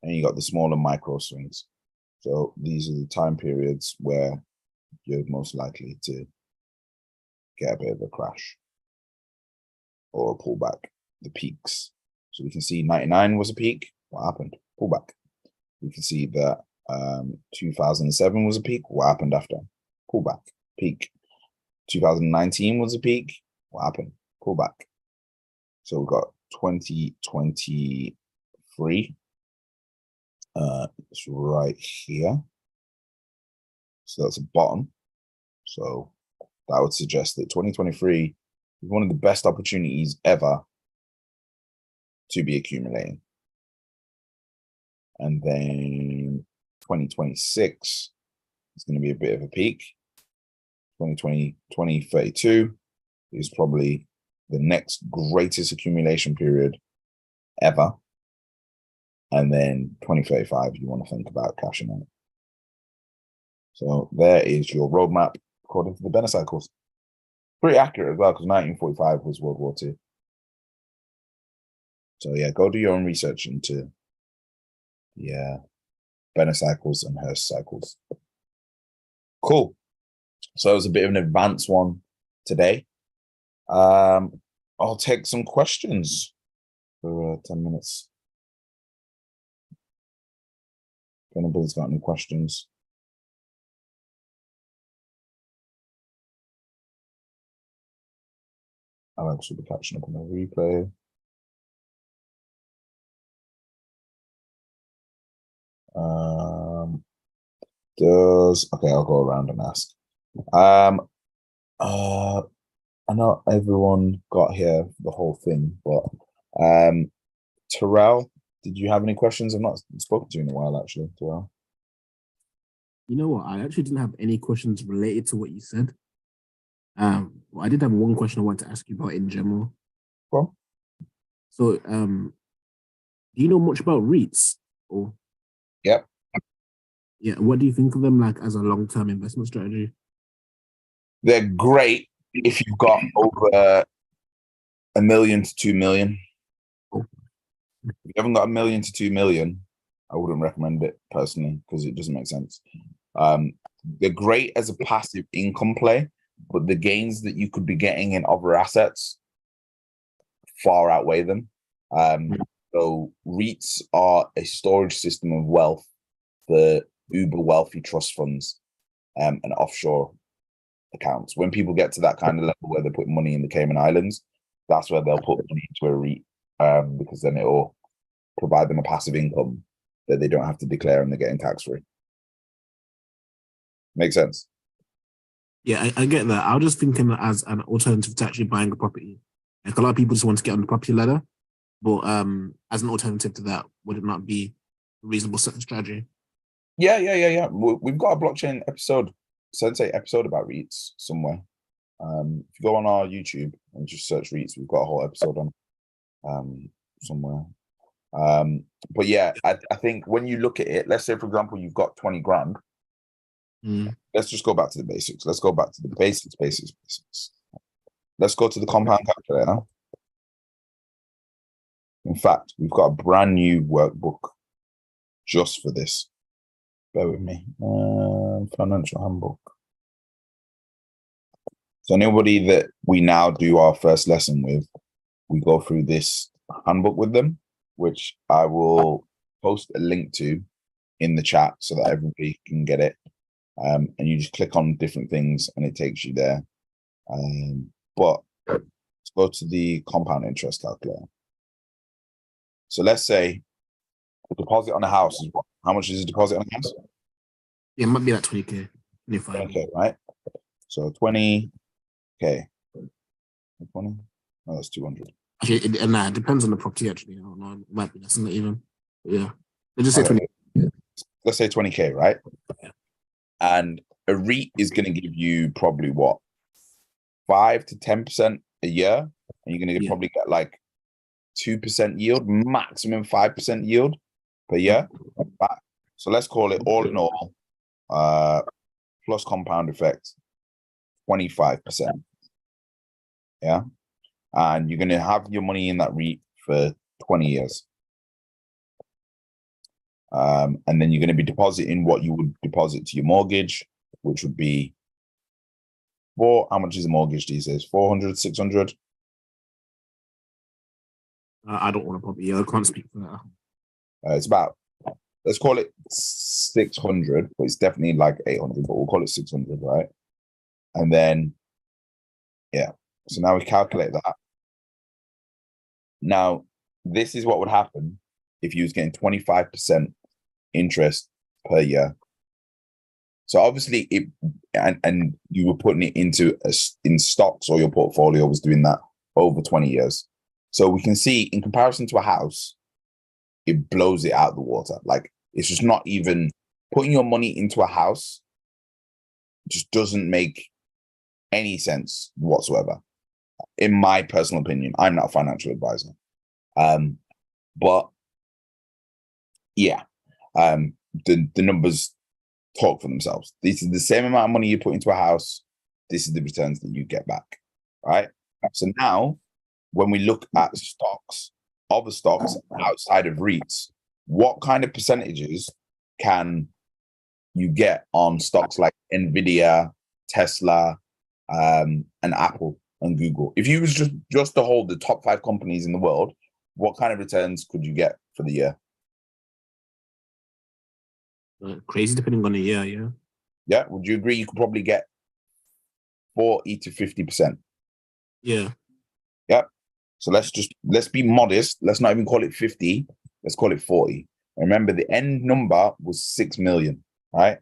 and you got the smaller micro swings. So these are the time periods where you're most likely to get a bit of a crash or a pullback. the peaks. So we can see 99 was a peak. What happened? Pullback. We can see that 2007 was a peak. What happened after? Pullback. Peak. 2019 was a peak. What happened? Pullback. So we've got 2023. It's right here. So that's a bottom. So that would suggest that 2023 is one of the best opportunities ever to be accumulating. And then 2026 is going to be a bit of a peak. 2032 is probably the next greatest accumulation period ever. And then 2035, you want to think about cashing out. So there is your roadmap according to the Benner cycles. Pretty accurate as well, because 1945 was World War II. So yeah, go do your own research into Benner cycles and Hurst cycles. Cool. So it was a bit of an advanced one today. I'll take some questions for 10 minutes. If anybody's got any questions. Alex will be catching up on the replay. Okay, I'll go around and ask. I know everyone got here for the whole thing, but Terrell, did you have any questions? I've not spoken to you in a while, actually, Terrell. You know what? I actually didn't have any questions related to what you said. Well, I did have one question I wanted to ask you about in general. Well, so, do you know much about REITs? Or yep. Yeah, what do you think of them like as a long-term investment strategy? They're great if you've got over $1 million to 2 million. Oh. If you haven't got $1 million to 2 million, I wouldn't recommend it personally because it doesn't make sense. They're great as a passive income play, but the gains that you could be getting in other assets far outweigh them. So REITs are a storage system of wealth for uber wealthy trust funds and offshore accounts. When people get to that kind of level where they put money in the Cayman Islands, that's where they'll put money into a REIT because then it'll provide them a passive income that they don't have to declare and they're getting tax-free. Makes sense? Yeah, I get that. I was just thinking that as an alternative to actually buying a property. Like a lot of people just want to get on the property ladder, but as an alternative to that, would it not be a reasonable strategy? Yeah. We've got a blockchain episode, Sensei episode about REITs somewhere. If you go on our YouTube and just search REITs, we've got a whole episode on somewhere. But yeah, I think when you look at it, let's say, for example, you've got 20 grand. Let's just go back to the basics. Let's go back to the basics. Let's go to the compound calculator. In fact, we've got a brand new workbook just for this. Bear with me. Financial handbook. So anybody that we now do our first lesson with, we go through this handbook with them, which I will post a link to in the chat so that everybody can get it. And you just click on different things and it takes you there. But let's go to the compound interest calculator. So let's say the deposit on a house is what? How much is the deposit on a house? Yeah, it might be like 20K, 25. 20K, right? So 20K. 20? No, that's 200. Actually, it depends on the property, actually. I don't know. It might be less than that even. But yeah. Let's just say 20. Yeah. Let's say 20K, right? Yeah. And a REIT is going to give you probably what? 5 to 10% a year. And you're going to probably get like 2% yield, maximum 5% yield per year. So let's call it all in all, plus compound effect, 25%. Yeah. And you're going to have your money in that REIT for 20 years. And then you're going to be depositing what you would deposit to your mortgage, which would be how much is a mortgage these days? 400, 600? I don't want a property. I can't speak for that. It's about, let's call it 600, but it's definitely like 800, but we'll call it 600, right? And then, yeah. So now we calculate that. Now, this is what would happen if you was getting 25% interest per year. So obviously, and you were putting it in stocks, or your portfolio was doing that over 20 years. So we can see, in comparison to a house, it blows it out of the water. Like, it's just not even putting your money into a house. Just doesn't make any sense whatsoever, in my personal opinion. I'm not a financial advisor, but yeah, the numbers talk for themselves. This is the same amount of money you put into a house. This is the returns that you get back, right? So now, when we look at stocks, other stocks outside of REITs, what kind of percentages can you get on stocks like Nvidia, Tesla, and Apple and Google? If you was just to hold the top 5 companies in the world, what kind of returns could you get for the year? Crazy, depending on the year. Yeah. Yeah. Would you agree? You could probably get 40 to 50%. Yeah. Yep. So let's be modest. Let's not even call it 50. Let's call it 40. Remember, the end number was 6 million, right?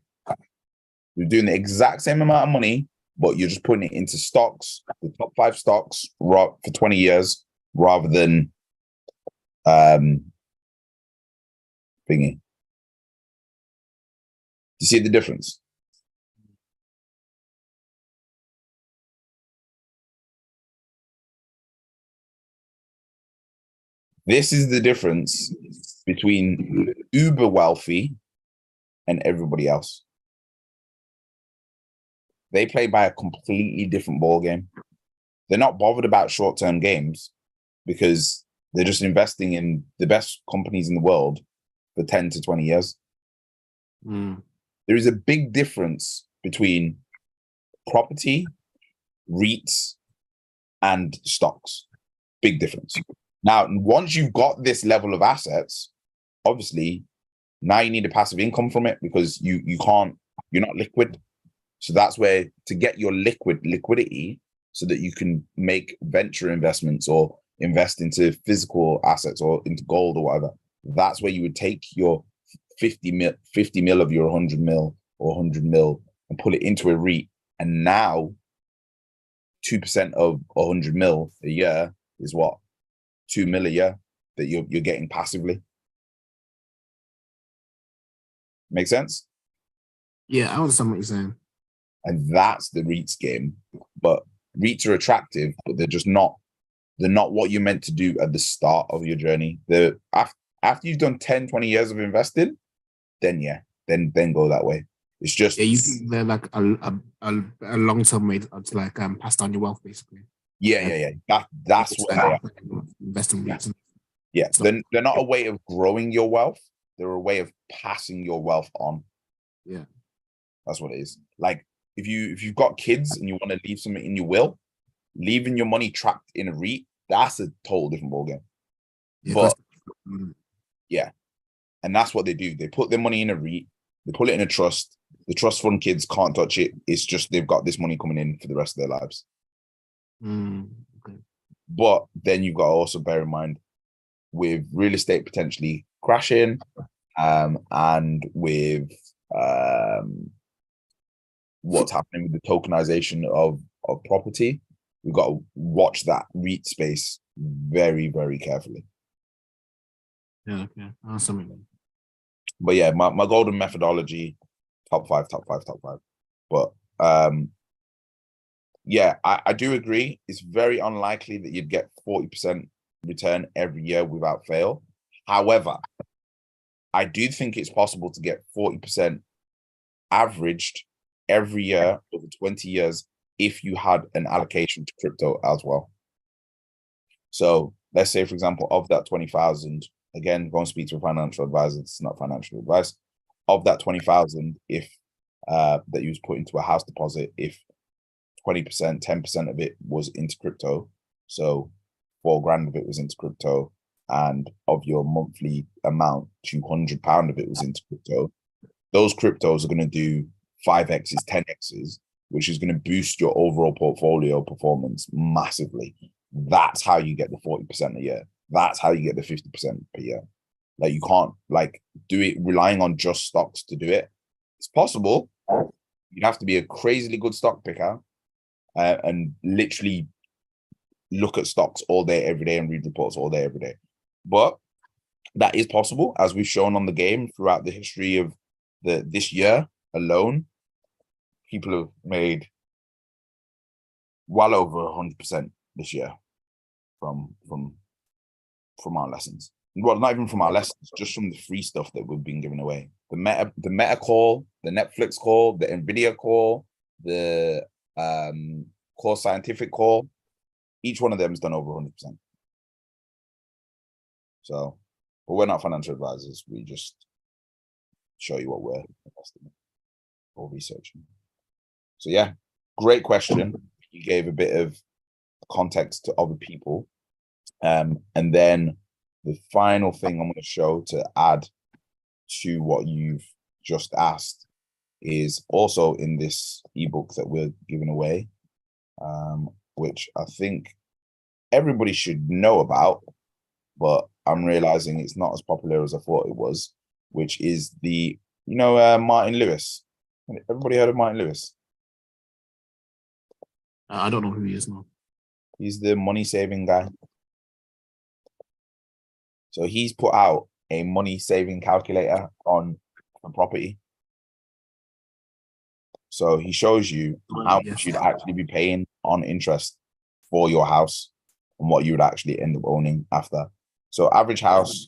You're doing the exact same amount of money, but you're just putting it into stocks, the top 5 stocks for 20 years, rather than thingy. You see the difference? This is the difference between uber wealthy and everybody else. They play by a completely different ball game. They're not bothered about short-term games because they're just investing in the best companies in the world for 10 to 20 years. There is a big difference between property, REITs, and stocks. Big difference. Now, once you've got this level of assets, obviously, now you need a passive income from it, because you're not liquid. So that's where, to get your liquidity, so that you can make venture investments or invest into physical assets or into gold or whatever, that's where you would take your 50 mil of your 100 mil or 100 mil and put it into a REIT. And now 2% of 100 mil a year is what? 2 mil a year that you're getting passively. Make sense? Yeah, I understand what you're saying. And that's the REITs game. But REITs are attractive, but they're not what you're meant to do at the start of your journey. After you've done 10, 20 years of investing, then go that way. It's just, yeah, you think they're like a long-term way to like pass down your wealth, basically. Yeah. That's what they are. Invest in REITs. Yeah, they're not a way of growing your wealth. They're a way of passing your wealth on. Yeah, that's what it is. Like, if you've got kids and you want to leave something in your will, leaving your money trapped in a REIT, that's a total different ballgame. yeah, But yeah, and that's what they do. They put their money in a REIT, they put it in a trust. The trust fund kids can't touch it. It's just they've got this money coming in for the rest of their lives. Okay. But then you've got to also bear in mind, with real estate potentially crashing, and with what's happening with the tokenization of property, we've got to watch that REIT space very, very carefully. Yeah, okay. Awesome. But yeah, my golden methodology, top five. But yeah, I do agree. It's very unlikely that you'd get 40% return every year without fail. However, I do think it's possible to get 40% averaged every year over 20 years if you had an allocation to crypto as well. So let's say, for example, of that 20,000, again, go and speak to a financial advisor. It's not financial advice. Of that 20,000, if that you was put into a house deposit, if 20%, 10% of it was into crypto, so 4 grand of it was into crypto, and of your monthly amount, £200 of it was into crypto, those cryptos are going to do 5x's, 10x's, which is going to boost your overall portfolio performance massively. That's how you get the 40% a year. That's how you get the 50% per year. Like, you can't like do it relying on just stocks to do it. It's possible. You'd have to be a crazily good stock picker and literally look at stocks all day, every day, and read reports all day, every day. But that is possible, as we've shown on the game throughout the history of this year alone. People have made well over 100% this year from our lessons. Well, not even from our lessons, just from the free stuff that we've been giving away. The Meta call, the Netflix call, the Nvidia call, the Core Scientific call. Each one of them has done over 100%. So, but we're not financial advisors. We just show you what we're investing in or researching. So yeah, great question. You gave a bit of context to other people. And then the final thing I'm going to show to add to what you've just asked is also in this ebook that we're giving away, which I think everybody should know about, but I'm realizing it's not as popular as I thought it was, which is the, Martin Lewis. Everybody heard of Martin Lewis? I don't know who he is now. He's the money saving guy. So he's put out a money saving calculator on property. So he shows you how much you'd actually be paying on interest for your house and what you would actually end up owning after. So average house,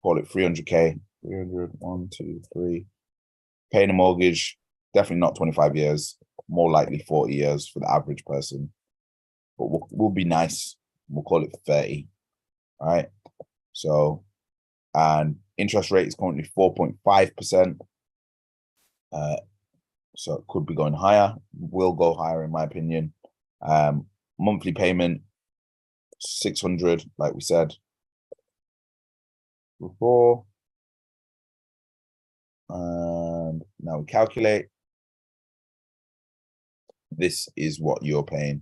call it 300K, 300, 1, 2, 3. Paying a mortgage, definitely not 25 years, more likely 40 years for the average person. But we'll be nice. We'll call it 30. All right. So, and interest rate is currently 4.5%. So it could be going higher. Will go higher, in my opinion. Monthly payment, 600, like we said before. And now we calculate. This is what you're paying.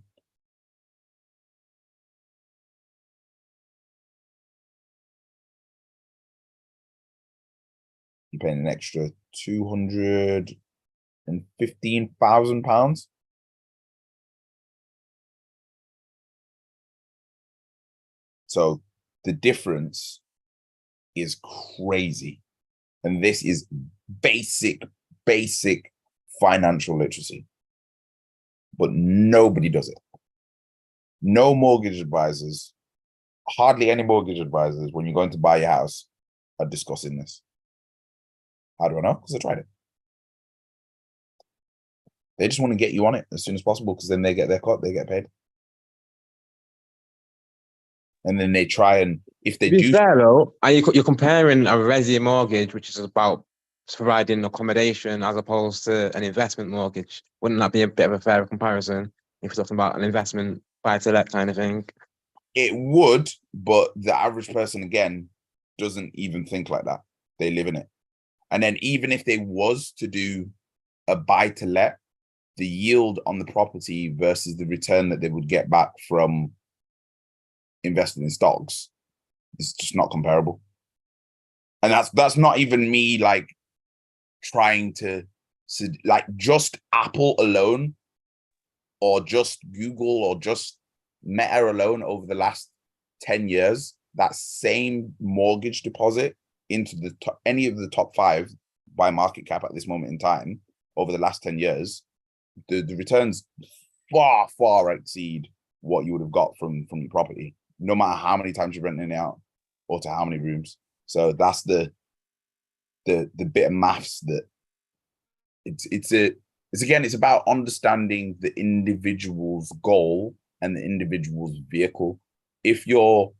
You're paying an extra £215,000. So the difference is crazy. And this is basic financial literacy. But nobody does it. No mortgage advisors, hardly any mortgage advisors, when you're going to buy your house, are discussing this. How do I know? Because I tried it. They just want to get you on it as soon as possible, because then they get their cut, they get paid. And then they try, and if they do... fair though, you're comparing a resi mortgage, which is about providing accommodation, as opposed to an investment mortgage. Wouldn't that be a bit of a fair comparison if you're talking about an investment buy-to-let kind of thing? It would, but the average person, again, doesn't even think like that. They live in it. And then even if they was to do a buy-to-let, the yield on the property versus the return that they would get back from investing in stocks is just not comparable. And that's not even me like trying to, like, just Apple alone, or just Google, or just Meta alone over the last 10 years, that same mortgage deposit into any of the top 5 by market cap at this moment in time over the last 10 years, the returns far exceed what you would have got from your property, no matter how many times you're renting it out or to how many rooms. So that's the bit of maths that it's about understanding the individual's goal and the individual's vehicle. If you've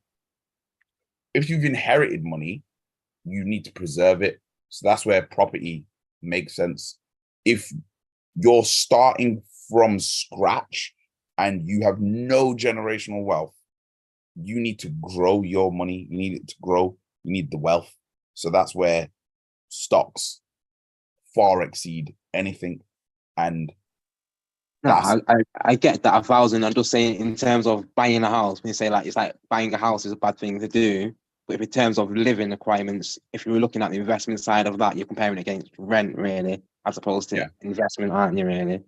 inherited money, you need to preserve it. So that's where property makes sense. If you're starting from scratch and you have no generational wealth, you need to grow your money. You need it to grow. You need the wealth. So that's where stocks far exceed anything. And No, I get that 1,000. I'm just saying in terms of buying a house, when you say like it's like buying a house is a bad thing to do. But if in terms of living requirements, if you were looking at the investment side of that, you're comparing it against rent really, as opposed to investment, aren't you really?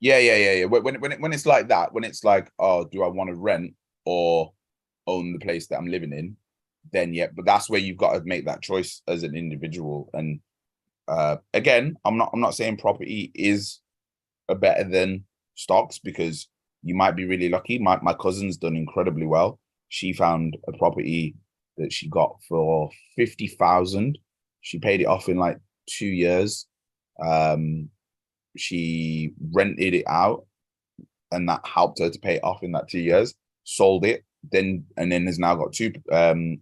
Yeah. When it's like that, when it's like, oh, do I want to rent or own the place that I'm living in? Then yeah, but that's where you've got to make that choice as an individual. And again, I'm not saying property is better than stocks, because you might be really lucky. My cousin's done incredibly well. She found a property that she got for 50,000. She paid it off in like 2 years. She rented it out, and that helped her to pay it off in that 2 years. Sold it, then has now got two, and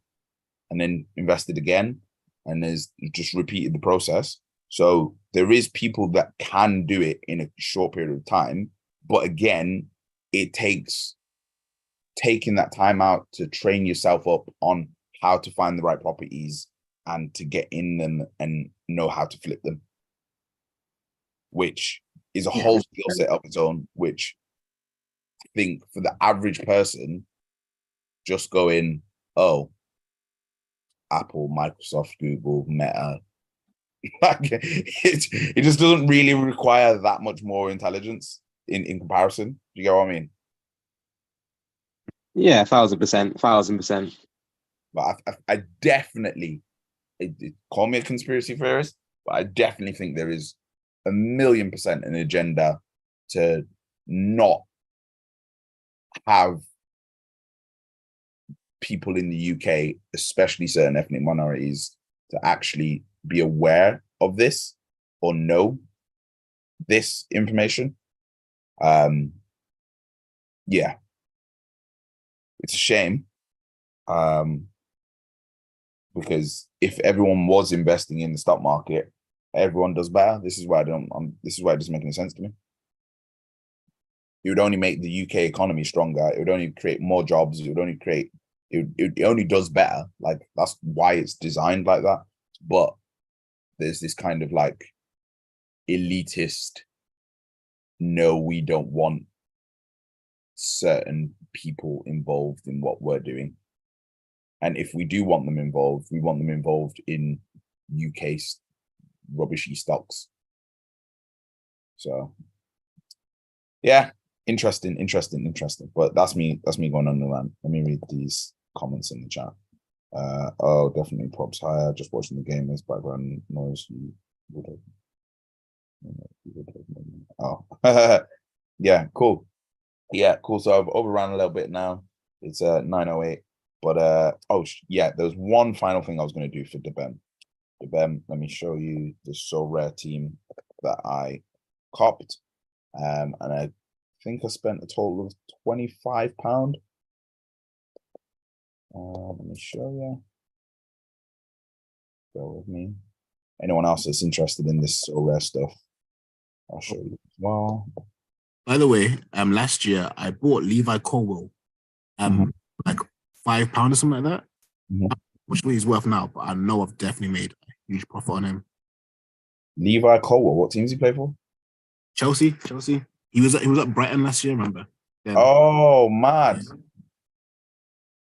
then invested again, and has just repeated the process. So there is people that can do it in a short period of time, but again, it takes taking that time out to train yourself up on how to find the right properties and to get in them and know how to flip them, which is a whole skill set of its own, which I think for the average person, just going, oh, Apple, Microsoft, Google, Meta, like it just doesn't really require that much more intelligence in comparison. Do you get what I mean? Yeah, 1,000%, 1,000%. But I definitely, call me a conspiracy theorist, but I definitely think there is 1,000,000% an agenda to not have people in the UK, especially certain ethnic minorities, to actually be aware of this or know this information. Yeah, it's a shame, because if everyone was investing in the stock market, everyone does better. This is why this is why it doesn't make any sense to me. It would only make the UK economy stronger. It would only create more jobs. It would only create. It only does better. Like, that's why it's designed like that. But there's this kind of like elitist, no, we don't want certain people involved in what we're doing. And if we do want them involved, we want them involved in UK rubbishy stocks. So yeah, interesting. But that's me going on the rant. Let me read these comments in the chat. Oh, definitely props higher. Just watching the game is background noise. You would have. Oh, yeah, cool. Yeah, cool. So I've overrun a little bit now. It's 9:08. But yeah, there's one final thing I was going to do for Debem. Debem, let me show you the So Rare team that I copped. And I think I spent a total of £25. Let me show you. Go with me. Anyone else that's interested in this So Rare stuff, I'll show you as well. By the way, last year I bought Levi Colwell, like £5 or something like that. Which he's worth now, but I know I've definitely made a huge profit on him. Levi Colwell, what teams he play for? Chelsea. He was at Brighton last year, remember? Then, oh, mad. Yeah.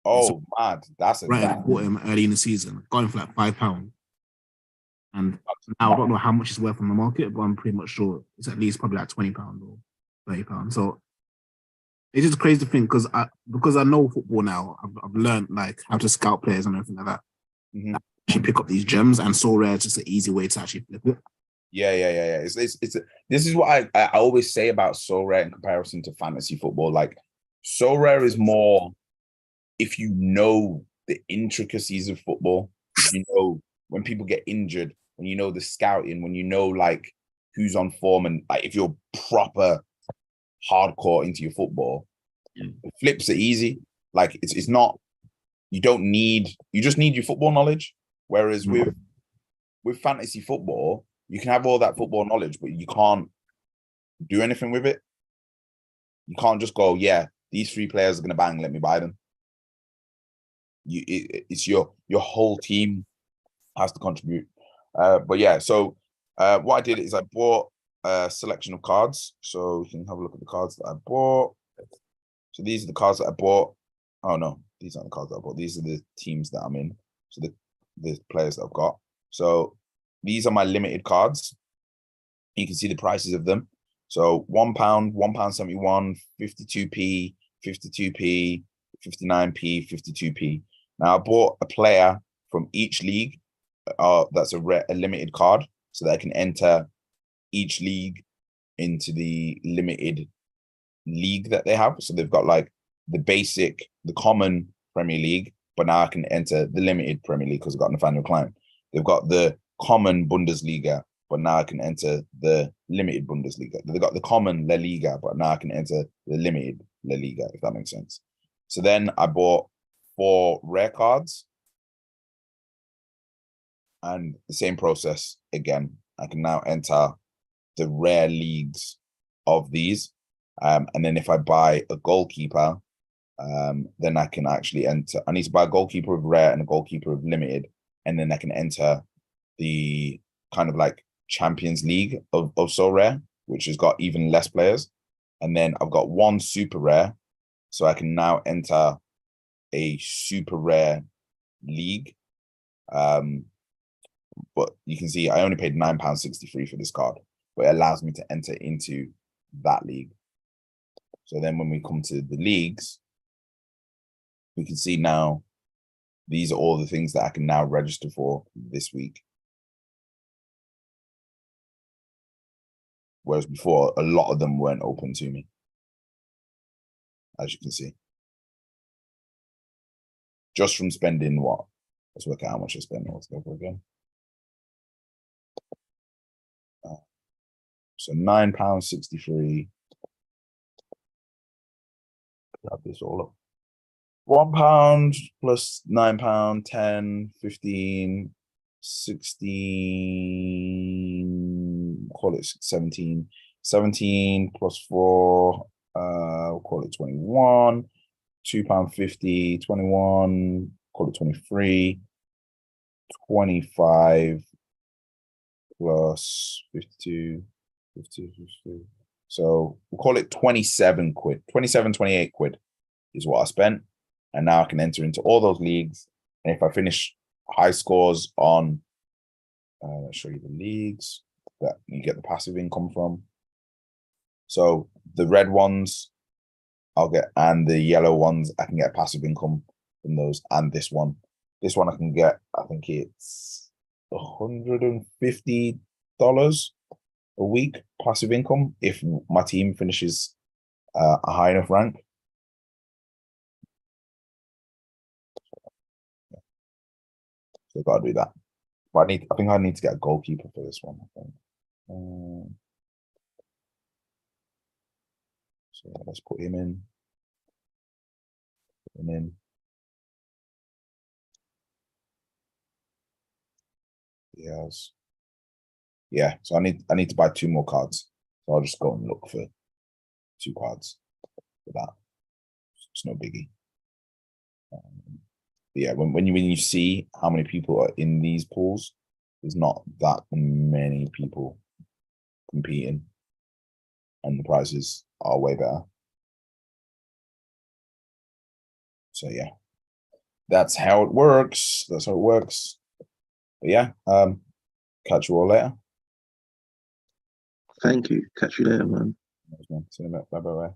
Oh, mad. That's a Brighton bought him early in the season, got him for like £5. And now I don't know how much it's worth on the market, but I'm pretty much sure it's at least probably like £20 or £30. So it's just crazy to think, because I know football now. I've learned like how to scout players and everything like that. Actually pick up these gems, and So Rare is just an easy way to actually flip it. Yeah. This is what I always say about So Rare in comparison to fantasy football. Like, So Rare is more, if you know the intricacies of football, you know when people get injured, when you know the scouting, when you know like who's on form, and like if you're proper hardcore into your football, the flips are easy. Like it's not, you just need your football knowledge. Whereas with fantasy football, you can have all that football knowledge, but you can't do anything with it. You can't just go, yeah, these 3 players are gonna bang, let me buy them. it's your whole team has to contribute. But yeah, so what I did is I bought a selection of cards. So you can have a look at the cards that I bought. So these are the cards that I bought. Oh no, these aren't the cards that I bought. These are the teams that I'm in. So the players that I've got. So these are my limited cards. You can see the prices of them. So £1, £1.71, 52p, 52p, 59p, 52p. Now I bought a player from each league. That's a limited card, so that I can enter each league into the limited league that they have. So they've got like the common Premier League, but now I can enter the limited Premier League because I've got Nathaniel Klein. They've got the common Bundesliga, but now I can enter the limited Bundesliga. They've got the common La Liga, but now I can enter the limited La Liga, if that makes sense. So then I bought 4 rare cards. And the same process again. I can now enter the rare leagues of these. And then if I buy a goalkeeper, then I can actually enter. I need to buy a goalkeeper of rare and a goalkeeper of limited. And then I can enter the kind of like Champions League of So Rare, which has got even less players. And then I've got 1 super rare. So I can now enter a super rare league. But you can see I only paid £9.63 for this card, but it allows me to enter into that league. So then when we come to the leagues, we can see now these are all the things that I can now register for this week. Whereas before, a lot of them weren't open to me, as you can see. Just from spending what? Let's work out how much I spent altogether again. So £9.63. Grab this all up. £1 plus £9, 10, 15, 16, call it 17. 17 plus 4, we'll call it 21. £2.50, 21, call it 23, 25 plus 52, 52. So we'll call it 27 quid, 27, 28 quid is what I spent. And now I can enter into all those leagues. And if I finish high scores on, let's show you the leagues that you get the passive income from. So the red ones I'll get, and the yellow ones I can get passive income from those, and this one. This one I can get, I think it's $150 a week passive income if my team finishes a high enough rank. So I've got to do that. But I think I need to get a goalkeeper for this one, I think. So let's put him in. Put him in. Yes. Yeah, so I need to buy 2 more cards. So I'll just go and look for 2 cards for that. It's no biggie. Yeah, when you see how many people are in these pools, there's not that many people competing, and the prices are way better. So yeah, that's how it works. That's how it works. But yeah, catch you all later. Thank you. Catch you later, man. See you in a bit. Bye bye.